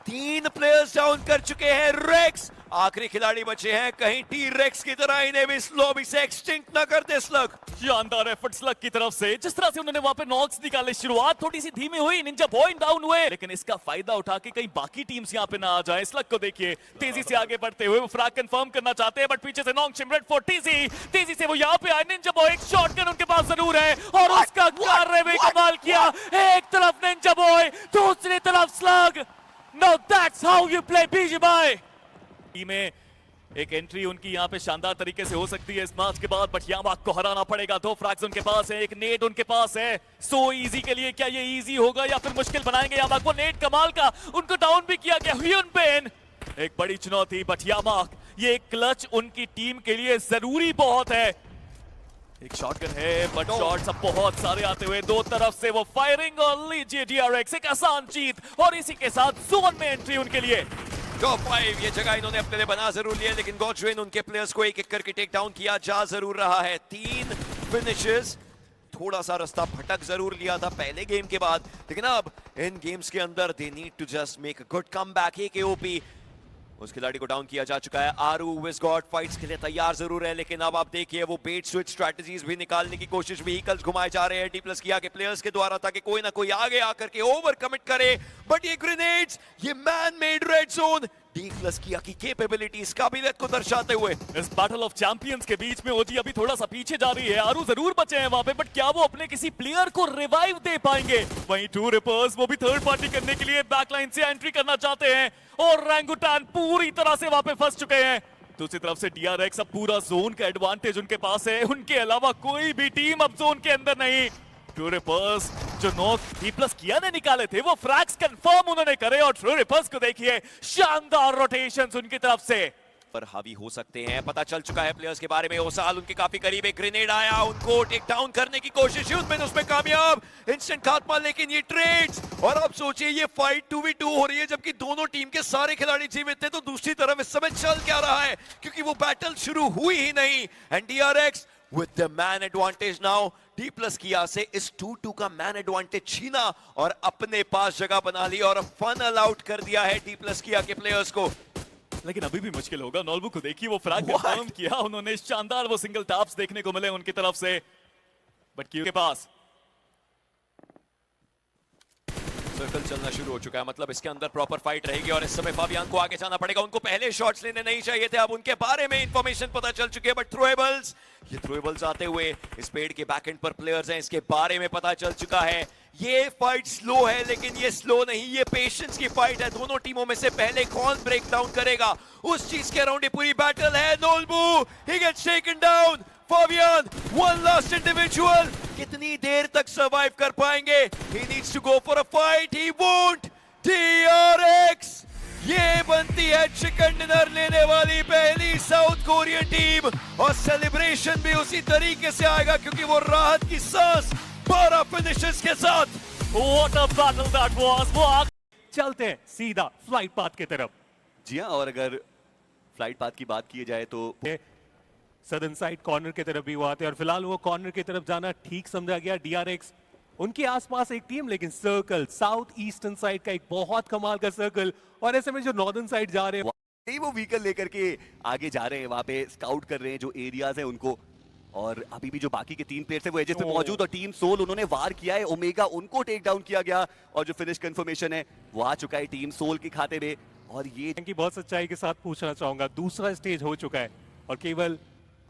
3 players down कर चुके हैं। रेक्स आखिरी खिलाड़ी बचे हैं, कहीं टी रेक्स की तरह इन्हें भी इस लॉबी से एक्सटिंक्ट ना कर दे स्लग। शानदार एफर्ट स्लग की तरफ से, जिस तरह से उन्होंने वहां पे नॉक्स निकाले। शुरुआत थोड़ी सी धीमी हुई, निंजा बॉय डाउन हुए, लेकिन इसका फायदा उठा के कहीं बाकी टीम्स यहां पे ना आ जाए। स्लग को देखिए तेजी से आगे बढ़ते हुए, वो फ्रैग कंफर्म करना चाहते हैं, बट पीछे से नॉक शिमरेट फॉर टीजी, तेजी से वो यहां पे आए। निंजा बॉय एक शॉटगन उनके पास जरूर है और उसका कार्य भी कमाल किया। एक तरफ निंजा बॉय, दूसरी तरफ Slug. No that's how you play BGMI. टीमें एक एंट्री उनकी यहाँ पे शानदार तरीके से हो सकती है इस मैच के बाद, बट यामाक को हराना पड़ेगा। 2 फ्रैग्स उनके पास है, एक नेट उनके पास है। सो इजी के लिए क्या ये इजी होगा या फिर मुश्किल बनाएंगे यामाक? वो नेट कमाल का, उनको डाउन भी किया गया। ह्यून पेन एक बड़ी चुनौती, बट यामाक ये क्लच उनकी टीम के लिए जरूरी बहुत है। एक शॉटगन है बट शॉट्स अब बहुत सारे आते हुए, 2 तरफ से वो फायरिंग और लीजिए DRX एक आसान जीत और इसी के साथ जोन में एंट्री उनके लिए। टॉप 5 ये जगह इन्होंने अपने लिए बना जरूर लिया, लेकिन गॉडविन उनके प्लेयर्स को एक एक करके टेक डाउन किया जा जरूर रहा है। 3 फिनिशेस, थोड़ा सा रास्ता भटक जरूर लिया था पहले गेम के बाद, लेकिन अब इन गेम्स के अंदर they need to just make a good comeback. AKOP उस खिलाड़ी को डाउन किया जा चुका है। आरू विस्गॉड फाइट्स के लिए तैयार जरूर है, लेकिन अब आप देखिए वो बेट स्विच स्ट्रेटजीज भी निकालने की कोशिश, व्हीकल्स घुमाए जा रहे हैं D+ किया के प्लेयर्स के द्वारा, ताकि कोई ना कोई आगे आकर के ओवर कमिट करे। बट ये ग्रेनेड्स, ये man made red zone D+ किया की कैपेबिलिटीज, काबिलियत को दर्शाते हुए इस बैटल ऑफ चैंपियंस के बीच में ओजी अभी थोड़ा सा पीछे जा रही है। आरू जरूर बचे हैं वहां पे, बट क्या वो अपने किसी प्लेयर को रिवाइव दे पाएंगे? वहीं 2 रिपर्स वो भी थर्ड पार्टी करने के लिए बैकलाइन से एंट्री करना चाहते हैं और रैंगुटान पूरी तरह से वहां पे फंस चुके हैं। दूसरी तरफ से DRX अब पूरा जोन का एडवांटेज उनके पास है, उनके अलावा कोई भी टीम अब जोन के अंदर नहीं। 2 रिपर्स जो नॉक D+ किया ने निकाले थे, वो फ्रैग्स कंफर्म उन्होंने करे और 2 रिपर्स को देखिए शानदार रोटेशंस उनकी तरफ से पर हावी हो सकते हैं। पता चल चुका है प्लेयर्स के बारे में, ओसाल उनके काफी करीब, एक ग्रेनेड आया, उनको टेक डाउन करने की कोशिश, उसमें कामयाब, इंस्टेंट खात्मा। लेकिन ये ट्रेड्स और अब सोचिए ये फाइट 2v2 हो रही है, जबकि दोनों टीम के सारे खिलाड़ी जीवित थे, तो दूसरी तरफ इस समय चल क्या रहा है, क्योंकि वो बैटल शुरू हुई ही नहीं। And DRX with the man advantage now, D+ किया से इस 2-2 का मैन एडवांटेज छीना और अपने पास जगह बना ली और फनल आउट कर दिया है D+ किया के प्लेयर्स को। लेकिन अभी भी मुश्किल होगा। नॉल्बू को देखिए वो फ्रैग कंफर्म किया उन्होंने, शानदार वो सिंगल टैप्स देखने को मिले उनकी तरफ से, बट क्यू के पास सर्कल चलना शुरू हो चुका है, मतलब इसके अंदर प्रॉपर फाइट रहेगी और इस समय फाबियान को आगे जाना पड़ेगा। उनको पहले शॉट्स लेने नहीं चाहिए थे, अब उनके बारे में इंफॉर्मेशन पता चल चुकी है। बट थ्रोएबल्स, ये थ्रोएबल्स आते हुए इस पेड़ के बैक एंड पर प्लेयर्स हैं, इसके बारे में पता चल चुका है। ये फाइट स्लो है, लेकिन ये स्लो नहीं, ये पेशेंस की फाइट है। दोनों टीमों में से पहले कौन ब्रेक डाउन करेगा, उस चीज के अराउंड ये पूरी बैटल है। Nolbu, he gets taken down. Fabian, one last individual, कितनी देर तक सरवाइव कर पाएंगे? He needs to go for a fight, he won't. DRX, ये बनती है चिकन डिनर लेने वाली पहली साउथ कोरियन टीम, और सेलिब्रेशन भी उसी तरीके से आएगा, क्योंकि वो राहत की सांस 12 फिनिशेस के साथ। What a battle that was! वो चलते हैं सीधा फ्लाइट पाथ की तरफ। जी हाँ, और अगर फ्लाइट पाथ की बात की जाए तो सदर्न साइड कॉर्नर की तरफ भी वो आते हैं और फिलहाल वो कॉर्नर की तरफ जाना ठीक समझा गया। DRX उनके आसपास एक टीम, लेकिन सर्कल साउथ ईस्टर्न साइड का एक बहुत कमाल का सर्कल, और ऐसे में जो नॉर्दर्न साइड जा रहे हैं नहीं, वो व्हीकल लेकर के आगे जा रहे हैं, वहां पे स्काउट कर रहे हैं जो एरियाज हैं उनको। और अभी भी जो बाकी के 3 प्लेयर्स हैं वो एजेस पे मौजूद, और टीम सोल उन्होंने वार किया है, ओमेगा उनको टेक डाउन किया गया, और जो फिनिश कंफर्मेशन है वो आ चुका है टीम सोल के खाते में। और ये की बहुत सच्चाई के साथ पूछना चाहूंगा, दूसरा स्टेज हो चुका है और केवल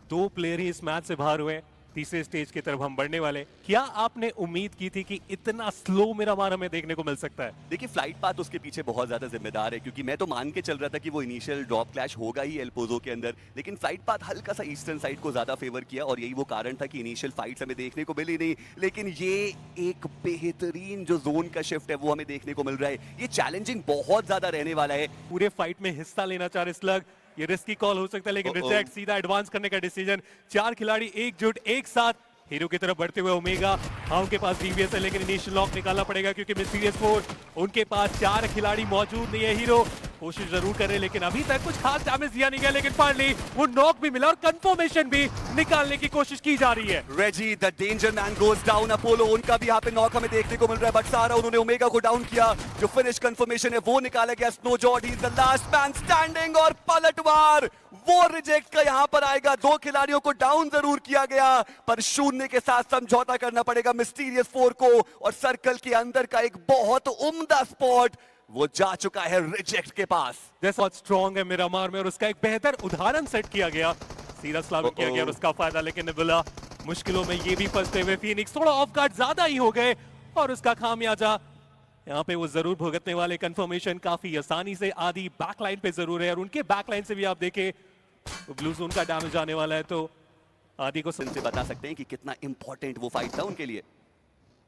2 प्लेयर ही इस मैच से बाहर हुए। तीसरे स्टेज की तरफ हम बढ़ने वाले। क्या आपने उम्मीद की थी कि इतना स्लो मिरामार हमें देखने को मिल सकता है? देखिए, फ्लाइट पाथ उसके पीछे बहुत ज्यादा जिम्मेदार है, क्योंकि मैं तो मान के चल रहा था कि वो इनिशियल ड्रॉप क्लैश होगा ही एल्पोजो के अंदर, लेकिन फ्लाइट पाथ हल्का सा ईस्टर्न साइड को ज्यादा फेवर किया, और यही वो कारण था कि इनिशियल फाइट्स हमें देखने को मिली नहीं। लेकिन ये एक बेहतरीन जो जोन का शिफ्ट है वो हमें देखने को मिल रहा है। ये चैलेंजिंग बहुत ज्यादा रहने वाला है। पूरे फाइट में हिस्सा लेना चाह रहे स्लग, ये रिस्की कॉल हो सकता है, लेकिन रिजेक्ट, सीधा एडवांस करने का डिसीजन। 4 खिलाड़ी एकजुट एक साथ हीरो की तरफ बढ़ते हुए ओमेगा। हाँ, उनके पास डीवीएस है, लेकिन इनिशियल लॉक निकालना पड़ेगा क्योंकि मिस्टीरियस फोर्स उनके पास 4 खिलाड़ी मौजूद नहीं है। हीरो कोशिश जरूर कर रहे हैं, लेकिन अभी तक कुछ खास डैमेज दिया नहीं गया, लेकिन फाइनली वो नॉक भी मिला और कंफर्मेशन भी निकालने की कोशिश की जा रही है। Regi the danger man goes down. Apollo उनका भी यहाँ पे नॉक हमें देखने को मिल रहा है, बट सारा उन्होंने ओमेगा को डाउन किया। जो फिनिश कंफर्मेशन है वो निकाला गया। Snowjord he is the last man standing, और पलटवार वो रिजेक्ट का यहाँ पर आएगा। 2 खिलाड़ियों को डाउन जरूर किया गया, पर शून्य के साथ समझौता करना पड़ेगा मिस्टीरियस 4 को, और सर्कल के अंदर का एक बहुत उम्दा स्पॉट वो जा चुका है रिजेक्ट के पास। जैसा स्ट्रॉन्ग है मिरामार में, और उसका एक बेहतर उदाहरण सेट किया गया, सीधा स्लामिक किया गया और उसका फायदा। लेकिन निबुला मुश्किलों में ये भी फंसते हुए, फीनिक्स थोड़ा ऑफ गार्ड ज्यादा ही हो गए, और उसका खामियाजा यहाँ पे वो जरूर भुगतने वाले। कंफर्मेशन काफी आसानी से आदि बैकलाइन पे जरूर है, और उनके बैकलाइन से भी आप देखें ब्लू जोन का डैमेज आने वाला है, तो आदि को इनसे बता सकते हैं कि कितना इंपॉर्टेंट वो फाइट था उनके लिए।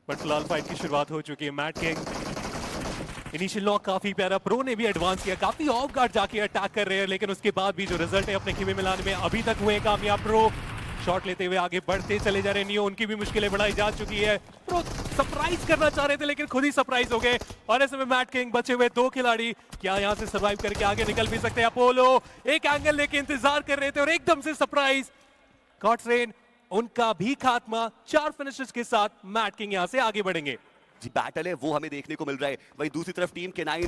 बट फिलहाल फाइट की शुरुआत हो चुकी है। मैट किंग इनिशियल नॉक काफी प्यारा, प्रो ने भी एडवांस किया, काफी ऑफ गार्ड जाके अटैक कर रहे हैं, लेकिन उसके बाद भी जो रिजल्ट है अपने खेमे मिलाने में अभी तक हुए कामयाब। प्रो शॉट लेते हुए आगे बढ़ते चले जा रहे हैं। नियो उनकी भी मुश्किलें बढ़ाई जा चुकी है। प्रो सरप्राइज करना चाह रहे थे, लेकिन खुद ही सरप्राइज हो गए, और ऐसे में मैट किंग बचे हुए 2 खिलाड़ी क्या यहाँ से सर्वाइव करके आगे निकल भी सकते हैं? अपोलो एक एंगल लेके इंतजार कर रहे थे, और एकदम से सरप्राइज गॉड्सरेन उनका भी खात्मा। 4 फिनिशेस के साथ मैट किंग यहाँ से आगे बढ़ेंगे। जी, बैटल है वो हमें देखने को मिल रहा है। वहीं दूसरी तरफ टीम K9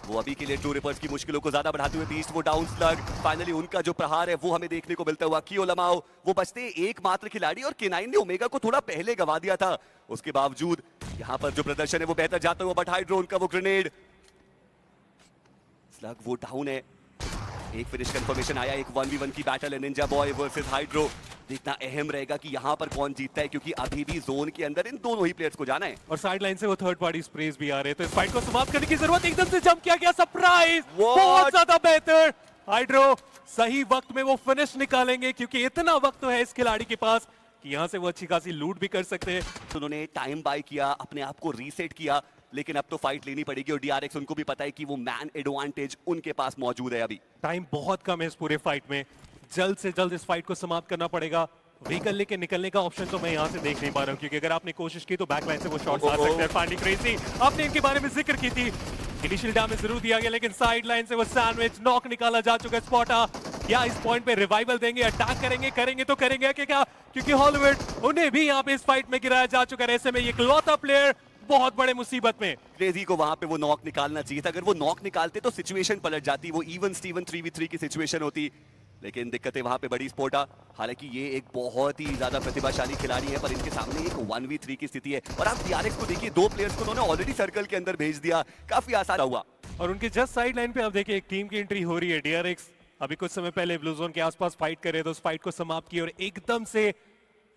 वो अभी के लिए टू रिपर्स की मुश्किलों को ज्यादा बढ़ाते हुए बीस्ट वो डाउन स्लग। फाइनली उनका जो प्रहार है वो हमें देखने को मिलता हुआ। कियो लमाओ वो बचते एकमात्र खिलाड़ी, और K9 ने ओमेगा को थोड़ा पहले गवा दिया था। उसके बावजूद यहाँ पर जो प्रदर्शन है वो बेहतर जाता हुआ, बट हाइड्रो उनका वो ग्रेनेड स्लग वो डाउन है। एक फिनिश कंफर्मेशन आया, एक 1v1 की बैटल है निंजा बॉय वर्सेस हाइड्रो। देखना अहम रहेगा कि यहाँ पर कौन जीतता है, क्योंकि अभी भी जोन के अंदर इन दोनों ही प्लेयर्स को जाना है। और साइड लाइन से वो थर्ड पार्टी स्प्रेज भी आ रहे हैं, तो इस फाइट को समाप्त करने की जरूरत। एकदम से जंप किया गया, सरप्राइज, बहुत ज्यादा बेहतर। हाइड्रो सही वक्त में वो फिनिश निकालेंगे, क्योंकि इतना वक्त तो है इस खिलाड़ी के पास कि यहाँ से वो अच्छी खासी लूट भी कर सकते हैं। तो उन्होंने टाइम बाय किया, अपने आप को रीसेट किया, लेकिन अब तो फाइट लेनी पड़ेगी, और DRX उनको भी पता है कि वो मैन एडवांटेज उनके पास मौजूद है। अभी टाइम बहुत कम है इस पूरे फाइट में, जल्द से जल्द इस फाइट को समाप्त करना पड़ेगा। व्हीकल लेके निकलने का ऑप्शन तो मैं यहाँ से देख नहीं पा रहा हूँ, क्योंकि अगर आपने कोशिश की तो बैकलाइन से वो शॉट्स आ सकते हैं। फाइनली क्रेजी, आपने इनके बारे में जिक्र की थी, इनिशियल डैमेज जरूर दिया गया, लेकिन साइड लाइन से वो सैंडविच नॉक निकाला जा चुका है। स्पॉटा क्या इस पॉइंट पे रिवाइवल देंगे, अटैक करेंगे तो करेंगे क्या, क्योंकि हॉलीवुड उन्हें भी यहाँ पे इस फाइट में गिराया जा चुका है। ऐसे में ये इकलौता प्लेयर बहुत बड़े मुसीबत में। क्रेजी को वहां पे वो नॉक निकालना चाहिए था। अगर वो नॉक निकालते तो सिचुएशन पलट जाती, वो इवन स्टीवन 3v3 की सिचुएशन होती, लेकिन दिक्कतें वहां पे बड़ी। स्पोर्टा हालांकि ये एक बहुत ही ज्यादा प्रतिभाशाली खिलाड़ी है, पर इनके सामने एक 1v3 की स्थिति है। और आप DRX को देखिए, 2 प्लेयर्स को उन्होंने ऑलरेडी सर्कल के अंदर भेज दिया, काफी आसान हुआ। और उनके जस्ट साइड लाइन पे आप देखिए एक टीम की एंट्री हो रही है। DRX अभी कुछ समय पहले ब्लू जोन के आसपास फाइट कर रहे थे, उस फाइट को समाप्त किया और एकदम से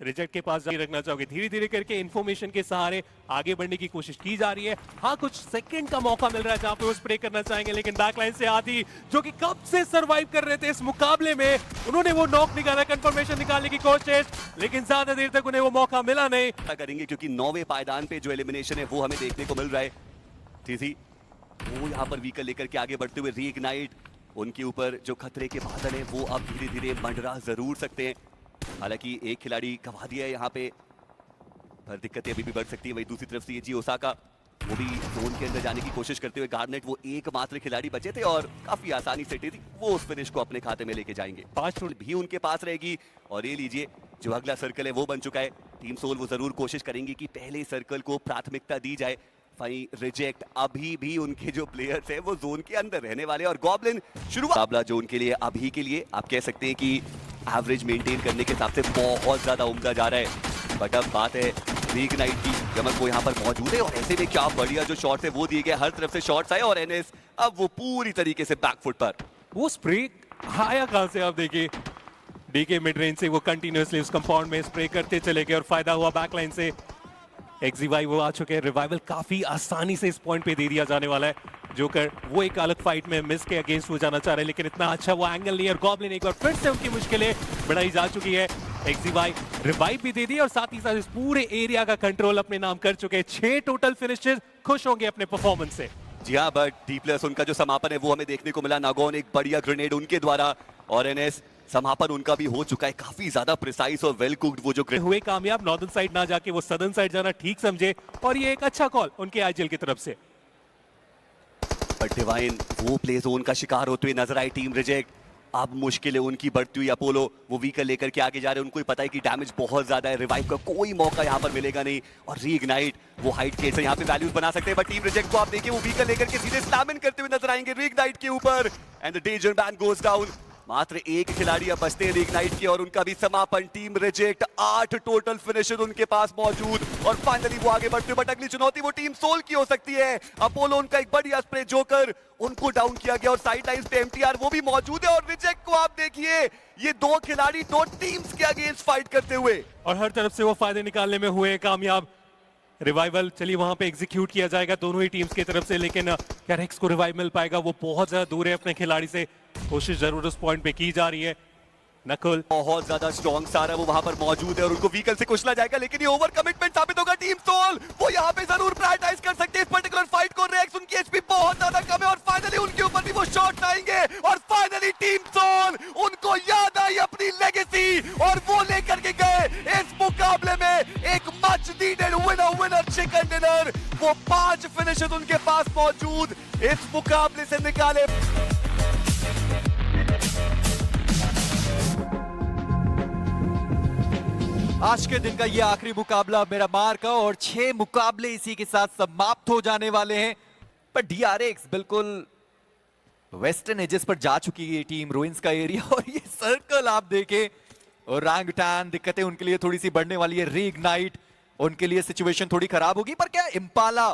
रिजेक्ट के पास जारी रखना चाहोगे। धीरे धीरे करके इन्फॉर्मेशन के सहारे आगे बढ़ने की कोशिश की जा रही है। हाँ, कुछ सेकंड का मौका मिल रहा है जहां पे वो स्प्रे करना चाहेंगे, लेकिन बैकलाइन से आदि जो कि कब से सरवाइव कर रहे थे इस मुकाबले में, उन्होंने वो नॉक निकाला, कंफर्मेशन निकालने की कोशिश, लेकिन ज्यादा देर तक उन्हें वो मौका मिला नहीं। करेंगे क्योंकि 9वें पायदान पे जो एलिमिनेशन है वो हमें देखने को मिल रहा है। टीजी वो यहाँ पर व्हीकल लेकर के आगे बढ़ते हुए, रीइग्नाइट उनके ऊपर जो खतरे के बादल हैं वो अब धीरे धीरे मंडरा जरूर सकते हैं। हालांकि एक खिलाड़ी गवा दिया है यहाँ पे, पर दिक्कतें अभी भी बढ़ सकती है। वही दूसरी तरफ से ये जी ओसाका वो भी जोन के अंदर जाने की कोशिश करते हुए गार्नेट वो एकमात्र खिलाड़ी बचे थे और काफी आसानी से टीटी वो उस फिनिश को अपने खाते में लेके जाएंगे। 5 टूल भी उनके पास रहेगी और ये लीजिए जो अगला सर्कल है वो बन चुका है। टीम सोल वो जरूर कोशिश करेंगी कि पहले सर्कल को प्राथमिकता दी जाए। वहीं रिजेक्ट अभी भी उनके जो प्लेयर्स हैं वो जोन के अंदर रहने वाले और गॉब्लिन शुरुआत मुकाबला जोन के लिए अभी के लिए आप कह सकते हैं कि एवरेज मेंटेन करने के हिसाब से बहुत ज्यादा उम्दा जा रहा है। बट अब बात है रीइग्नाइट की, यमक वो यहाँ पर मौजूद है और ऐसे में क्या बढ़िया जो शॉट्स है वो दिए गए, हर तरफ से शॉट्स आए और एनएस अब वो पूरी तरीके से बैकफुट पर। वो स्प्रे आया कहां से आप देखिए, डीके मिड रेंज से वो कंटिन्यूअसली उस कंपाउंड में स्प्रे करते चले गए और फायदा हुआ बैकलाइन से। एक्जीवाई वो आ चुके हैं, रिवाइवल काफी आसानी से इस पॉइंट पे दे दिया जाने वाला है। जोकर वो एक अलग फाइट में मिस के अगेंस्ट हो जाना चाह रहे हैं लेकिन इतना अच्छा वो एंगल नहीं है और गॉब्लिन एक बार फिर से उनकी मुश्किलें बढ़ाई जा चुकी है। एक्जीवाई रिवाइव भी दे दी और साथ ही साथ इस पूरे एरिया का कंट्रोल अपने नाम कर चुके हैं। 6 टोटल फिनिशेस, खुश होंगे अपने परफॉर्मेंस से। जी हाँ, बट डी+ उनका जो समापन है वो हमें देखने को मिला। नागोन एक बढ़िया ग्रेनेड उनके द्वारा और एनएस समापन उनका भी हो चुका है, काफी ज्यादा प्रिसाइज और वेल कुक्ड वो जो हुए कामयाब, नॉर्दर्न साइड ना जाके वो सदर्न साइड जाना ठीक समझे और ये एक अच्छा कॉल उनके आईजीएल की तरफ से। बट डिवाइन वो प्ले जोन का शिकार होते हुए नजर आई टीम रिजेक्ट। अब मुश्किल है उनकी बढ़ती हुई। अपोलो वो व्हीकल लेकर के आगे जा रहे हैं, उनको ही पता है कि डैमेज बहुत ज्यादा है, रिवाइव का कोई मौका यहाँ पर मिलेगा नहीं और रीइग्नाइट वो हाइट के से यहाँ पे वैल्यूज बना सकते हैं। बट टीम रिजेक्ट को आप देखिए वो व्हीकल लेकर के सीधे स्लैम इन करते हुए नजर आएंगे रीइग्नाइट के ऊपर and the danger ban goes down. मात्र एक खिलाड़ी अब बचते हैं रीइग्नाइट के और उनका भी समापन। टीम रिजेक्ट 8 टोटल फिनिशर उनके पास मौजूद और फाइनली वो आगे बढ़ते। बट अगली चुनौती वो टीम सोल की हो सकती है। अपोलो उनका एक बढ़िया स्प्रे जोकर उनको डाउन किया गया और साइड लाइंस पे एमटीआर वो भी मौजूद है और रिजेक्ट को आप देखिए ये 2 खिलाड़ी 2 टीम्स के अगेंस्ट फाइट करते हुए और हर तरफ से वो फायदे निकालने में हुए कामयाब। रिवाइवल चलिए वहां पे एग्जीक्यूट किया जाएगा दोनों ही टीम्स की तरफ से, लेकिन क्या रेक्स को रिवाइव मिल पाएगा? वो बहुत ज्यादा दूर है अपने खिलाड़ी से, कोशिश जरूर उस पॉइंट पे की जा रही है। नकुल बहुत ज्यादा स्ट्रॉन्ग सारा वो वहां पर मौजूद है और उनको व्हीकल से कुचला जाएगा लेकिन ये ओवर कमिटमेंट साबित होगा। टीम सोल वो यहाँ पे जरूर प्रायोरिटाइज कर सकते हैं इस पर्टिकुलर फाइट को। रेक्स उनकी एचपी बहुत ज्यादा कम है और फाइनली उनके ऊपर भी वो शॉट्स आएंगे और फाइनली टीम सोल उनको याद आई अपनी लेगेसी और वो लेकर के गए इस मुकाबले में एक much needed winner chicken dinner. वो 5 फिनिशर्स उनके पास मौजूद इस मुकाबले से निकाले। आज के दिन का ये आखिरी मुकाबला मेरा मार का और 6 मुकाबले इसी के साथ समाप्त हो जाने वाले हैं। पर डीआरएक्स बिल्कुल वेस्टर्न एजेस पर जा चुकी है टीम रुइंस का एरिया और ये सर्कल आप देखें और रैंगटैन दिक्कतें उनके लिए थोड़ी सी बढ़ने वाली है। रीइग्नाइट उनके लिए सिचुएशन थोड़ी खराब होगी पर क्या इम्पाला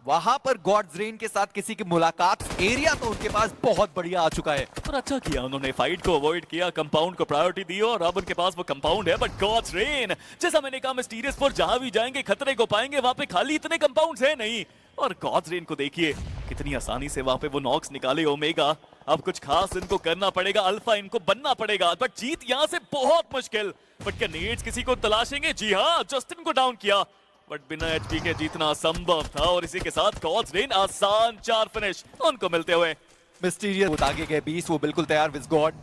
वहां पर गॉड्स रेन के साथ किसी की मुलाकात, एरिया तो उनके पास बहुत बढ़िया आ चुका है और अच्छा किया उन्होंने फाइट को अवॉइड किया, कंपाउंड को प्रायोरिटी दी और अब उनके पास वो कंपाउंड है। बट गॉड्स रेन जैसा मैंने कहा मिस्टीरियस पर जहां भी जाएंगे खतरे को पाएंगे, वहां पे खाली इतने कंपाउंड्स है नहीं। और गॉड्स रेन को देखिए कितनी आसानी से वहां पे वो नॉक्स निकाले ओमेगा। अब कुछ खास इनको करना पड़ेगा, अल्फा इनको बनना पड़ेगा बट जीत यहां से बहुत मुश्किल। बट क्या नेड्स किसी को तलाशेंगे? जी हाँ, जस्टिन को डाउन किया बट बिना एचपी के जीतना असंभव था और इसी के साथ गॉड्स रेन आसान 4 फिनिश उनको मिलते हुए। मिस्टीरियस आगे गए 20 वो बिल्कुल तैयार। विज़गॉड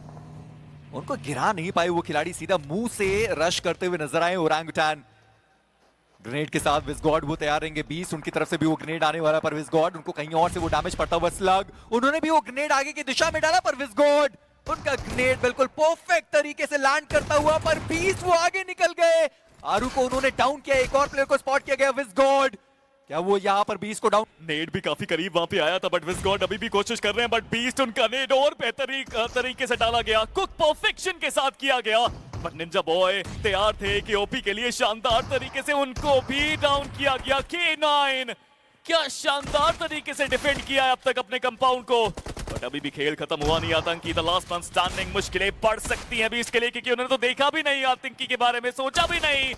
उनको गिरा नहीं पाए, वो खिलाड़ी सीधा मुंह से रश करते हुए नजर आए। ओरंगुटान ग्रेनेड के साथ विज़गॉड वो तैयार रहेंगे। 20 उनकी तरफ से भी वो ग्रेनेड आने वाला पर विज़गॉड उनको कहीं और से वो डैमेज पड़ता हुआ स्लग, उन्होंने भी वो ग्रेनेड आगे की दिशा में डाला पर विज़गॉड उनका ग्रेनेड बिल्कुल परफेक्ट तरीके से लैंड करता हुआ पर 20 वो आगे निकल गए। आरू को उन्होंने डाउन किया, एक और प्लेयर को स्पॉट किया गया। विज़गॉड क्या वो यहाँ पर 20 को डाउन? नेड भी काफी करीब वहां पे आया था बट विज़गॉड अभी भी कोशिश कर रहे हैं बट बीस्ट उनका नेड और बेहतरीन तरीके से डाला गया, कुक परफेक्शन के साथ किया गया। बट निंजा बॉय तैयार थे कि ओपी के लिए शानदार तरीके से उनको भी डाउन किया गया। K9 क्या शानदार तरीके से डिफेंड किया है अब तक अपने कंपाउंड को बट अभी भी खेल खत्म हुआ नहीं। आतंकी द लास्ट मैन स्टैंडिंग, मुश्किलें बढ़ सकती हैं बीस्ट के लिए क्योंकि उन्होंने तो देखा भी नहीं, आतंकी के बारे में सोचा भी नहीं।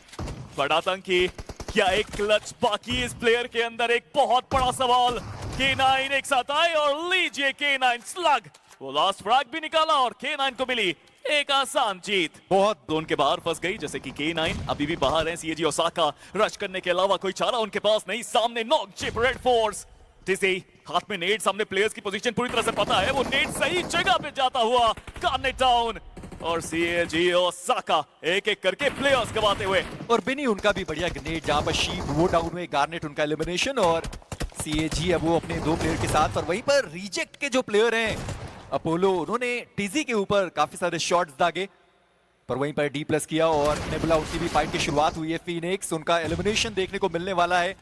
बट आतंकी क्या एक क्लच बाकी इस प्लेयर के अंदर, एक बहुत बड़ा सवाल। K9 एक साथ आए और लीजिए K9 स्लग वो लास्ट फ्रैग भी निकाला और K9 को मिली एक आसान जीत। बहुत जोन के बाहर फंस गई जैसे कि K9 अभी भी बाहर है। सीएजी ओसाका रश करने के अलावा कोई चारा उनके पास नहीं। सामने knock chip red force digi हाथ में नेड, सामने प्लेयर्स की पोजीशन पूरी तरह से पता है, वो नेड सही जगह पे जाता हुआ कार्नेट डाउन और सीएजी ओसाका एक एक करके प्लेयर्स गवाते हुए। और बिनी उनका भी बढ़िया ग्रेनेड जहां पर शीप वो डाउन हुए, गार्नेट उनका एलिमिनेशन और CAG अब वो अपने 2 प्लेयर के साथ, और वहीं पर रिजेक्ट के जो प्लेयर हैं अपोलो, उन्होंने टीजी के ऊपर काफी सारे शॉट्स दागे, पर वहीं पर D+ किया और नेबुला, उनकी भी फाइट की शुरुआत हुई है। फिनिक्स, उनका एलिमिनेशन देखने को मिलने वाला है।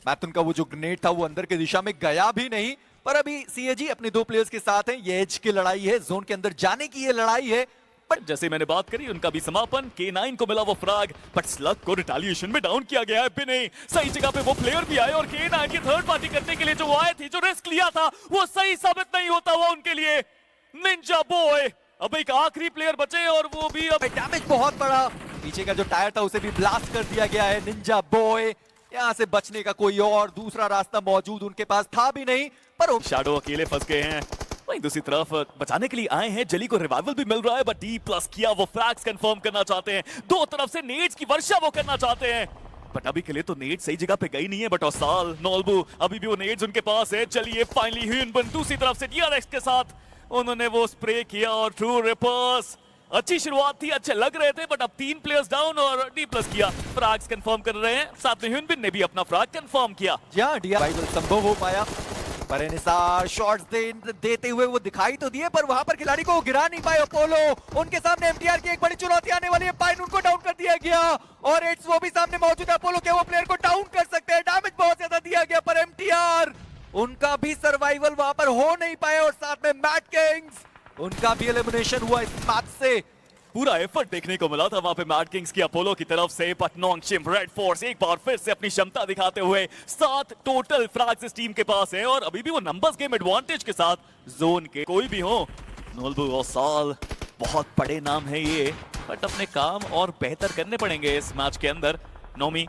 मैथुन का वो जो ग्रेनेड था वो अंदर की दिशा में गया भी नहीं, पर अभी CAG अपने 2 प्लेयर्स के साथ हैं। ये एज की लड़ाई है, जोन के अंदर जाने की ये लड़ाई है। बट जैसे मैंने बात करी, उनका भी समापन, K9 को मिला वो फ्रैग, बट स्लग को रिटेलिएशन में डाउन किया गया है। भी नहीं, सही जगह पे वो प्लेयर भी आए और K9 की थर्ड पार्टी करने के लिए जो वो आए थे, जो रिस्क लिया था, वो सही साबित नहीं होता हुआ उनके लिए। निंजा बॉय अब एक आखिरी प्लेयर बचे और वो भी अब डैमेज बहुत बड़ा, पीछे का जो टायर था उसे भी ब्लास्ट कर दिया गया है। निंजा बॉय, यहाँ से बचने का कोई और दूसरा रास्ता मौजूद उनके पास था भी नहीं, पर शैडो अकेले फंस गए हैं। वहीं दूसरी तरफ बचाने के लिए आए हैं, जली को रिवाइवल भी मिल रहा है, बट D+ किया, वो फ्रैग्स कंफर्म करना चाहते हैं। 2 तरफ से नेड्स की वर्षा वो करना चाहते हैं, बट अभी के लिए तो नेड सही जगह पे गई नहीं है। बट औसाल, नोल्बू, अभी भी वो नेड्स उनके पास है। चलिए फाइनली ह्यूनबन दूसरी तरफ से DRX के साथ उन्होंने वो स्प्रे किया और ट्रू रिपर्स। अच्छी शुरुआत थी, अच्छे लग रहे थे, बट अब 3 प्लेयर्स डाउन और D+ किया, फ्रैग्स कंफर्म कर रहे हैं। साथ में ह्यूनबिन ने भी अपना फ्रैग कंफर्म किया। यहाँ रिवाइवल संभव हो पाया, पर एनएसआर शॉट्स देते हुए वो दिखाई तो दिए, पर वहां पर खिलाड़ी को गिरा नहीं पाए अपोलो। उनके सामने MTR की एक बड़ी चुनौती आने वाली है। पाइन उनको डाउन कर दिया गया और इट्स वो भी सामने मौजूद है। अपोलो क्या वो प्लेयर को डाउन कर सकते हैं? डैमेज बहुत ज्यादा दिया गया, पर MTR उनका भी सर्वाइवल वहां पर हो नहीं पाया, और साथ में मैट किंग्स, उनका भी एलिमिनेशन हुआ इस मैच से। पूरा एफर्ट देखने को मिला था वहां पे मैड किंग्स की अपोलो की तरफ से, बट नॉन्गशिम रेड फोर्स एक बार फिर से अपनी क्षमता दिखाते हुए 7 टोटल फ्रैग्स इस टीम के पास है, और अभी भी वो नंबर्स गेम एडवांटेज के साथ जोन के कोई भी हो। नोल्बू और साल बहुत बड़े नाम है ये, बट अपने काम और बेहतर करने पड़ेंगे इस मैच के अंदर। नोमी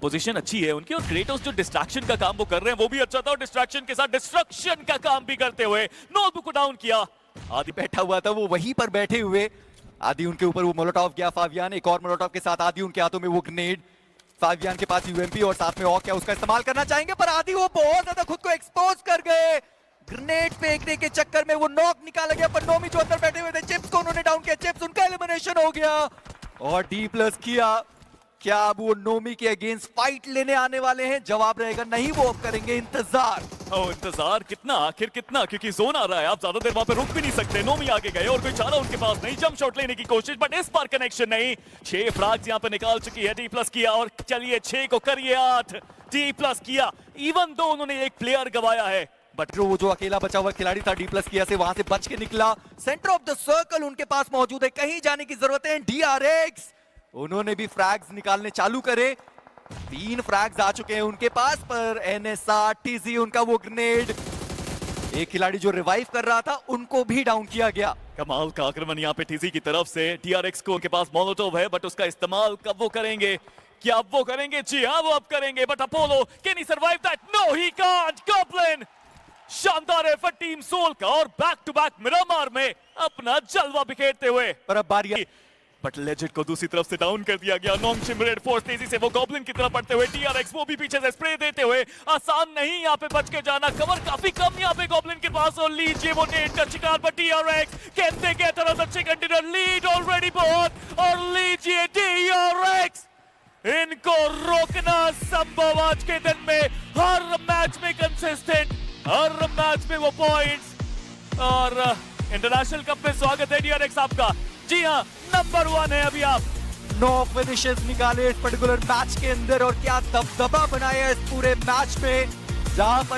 पोजीशन अच्छी है उनकी, और क्रेटोस जो डिस्ट्रैक्शन का काम वो कर रहे हैं वो भी अच्छा था, और डिस्ट्रैक्शन के साथ डिस्ट्रक्शन का काम भी करते हुए नोल्बू को डाउन किया। आदि बैठा हुआ था वो वहीं पर बैठे हुए, आदि उनके ऊपर वो मोलोटॉव गया, फावियान एक और मोलोटॉव के साथ, आदि उनके हाथों में वो ग्रेनेड, फावियान के पास UMP और साथ में और क्या उसका इस्तेमाल करना चाहेंगे, पर आदि वो बहुत ज्यादा खुद को एक्सपोज कर गए। ग्रेनेड फेंकने के चक्कर में वो नॉक निकाला गया, पर नोमी जो अंदर बैठे हुए थे, चिप्स को उन्होंने डाउन किया, चिप्स उनका एलिमिनेशन हो गया। और D+ किया, क्या अब वो नोमी के अगेंस्ट फाइट लेने आने वाले हैं? जवाब रहेगा नहीं, वो अब करेंगे इंतजार। इंतजार कितना, आखिर कितना, क्योंकि जोन आ रहा है, आप ज्यादा देर वहां पे रुक भी नहीं सकते। नोमी आगे गए और कोई चारा उनके पास नहीं, जंप शॉट लेने की कोशिश, बट इस बार कनेक्शन नहीं। 6 फ्रैग्स यहाँ पे निकाल चुकी है D+ किया, और चलिए 6 को करिए 8। D+ किया, इवन दो उन्होंने एक प्लेयर गवाया है, बट वो जो अकेला बचा हुआ खिलाड़ी था D+ किया से, वहां से बच के निकला। सेंटर ऑफ द सर्कल उनके पास मौजूद है, कहीं जाने की जरूरत है। DRX उन्होंने भी फ्रैग्स निकालने चालू करे, 3 फ्रैग्स आ चुके हैं उनके पास, पर NSR TZ उनका वो ग्रेनेड, एक खिलाड़ी जो रिवाइव कर रहा था उनको भी डाउन किया गया। कमाल का आक्रमण यहाँ पे TZ की तरफ से। DRX को उनके पास मोलोटोव है, बट उसका इस्तेमाल कब वो करेंगे? क्या अब वो करेंगे? जी हाँ, वो अब करेंगे, but Apollo can he survive that? No he can't. Goblin शानदार एफर्ट टीम सोल का, और बैक टू बैक मिरामार में अपना जलवा बिखेरते हुए, पर अब बारी, बट लेजेंड को दूसरी तरफ से डाउन कर दिया गया। नॉन्गशिम रेड फोर्स तेजी से वो गॉब्लिन की तरफ बढ़ते हुए, DRX वो भी पीछे से स्प्रे देते हुए, आसान नहीं यहाँ पे बच के जाना, कवर काफी कम यहाँ पे गॉब्लिन के पास, और लीजिए वो नेट का शिकार, पर DRX can they get another chicken dinner lead already बहुत, और लीजिए DRX, इनको रोकना संभव आज के दिन में। हर मैच में कंसिस्टेंट, हर मैच में वो पॉइंट्स, और इंटरनेशनल कप में स्वागत है DRX आपका। जी हाँ, नंबर 1 है अभी आप। 9 फिनिशेस निकाले इस पर्टिकुलर मैच के अंदर, और क्या दबदबा बनाया इस पूरे मैच में, जहां पर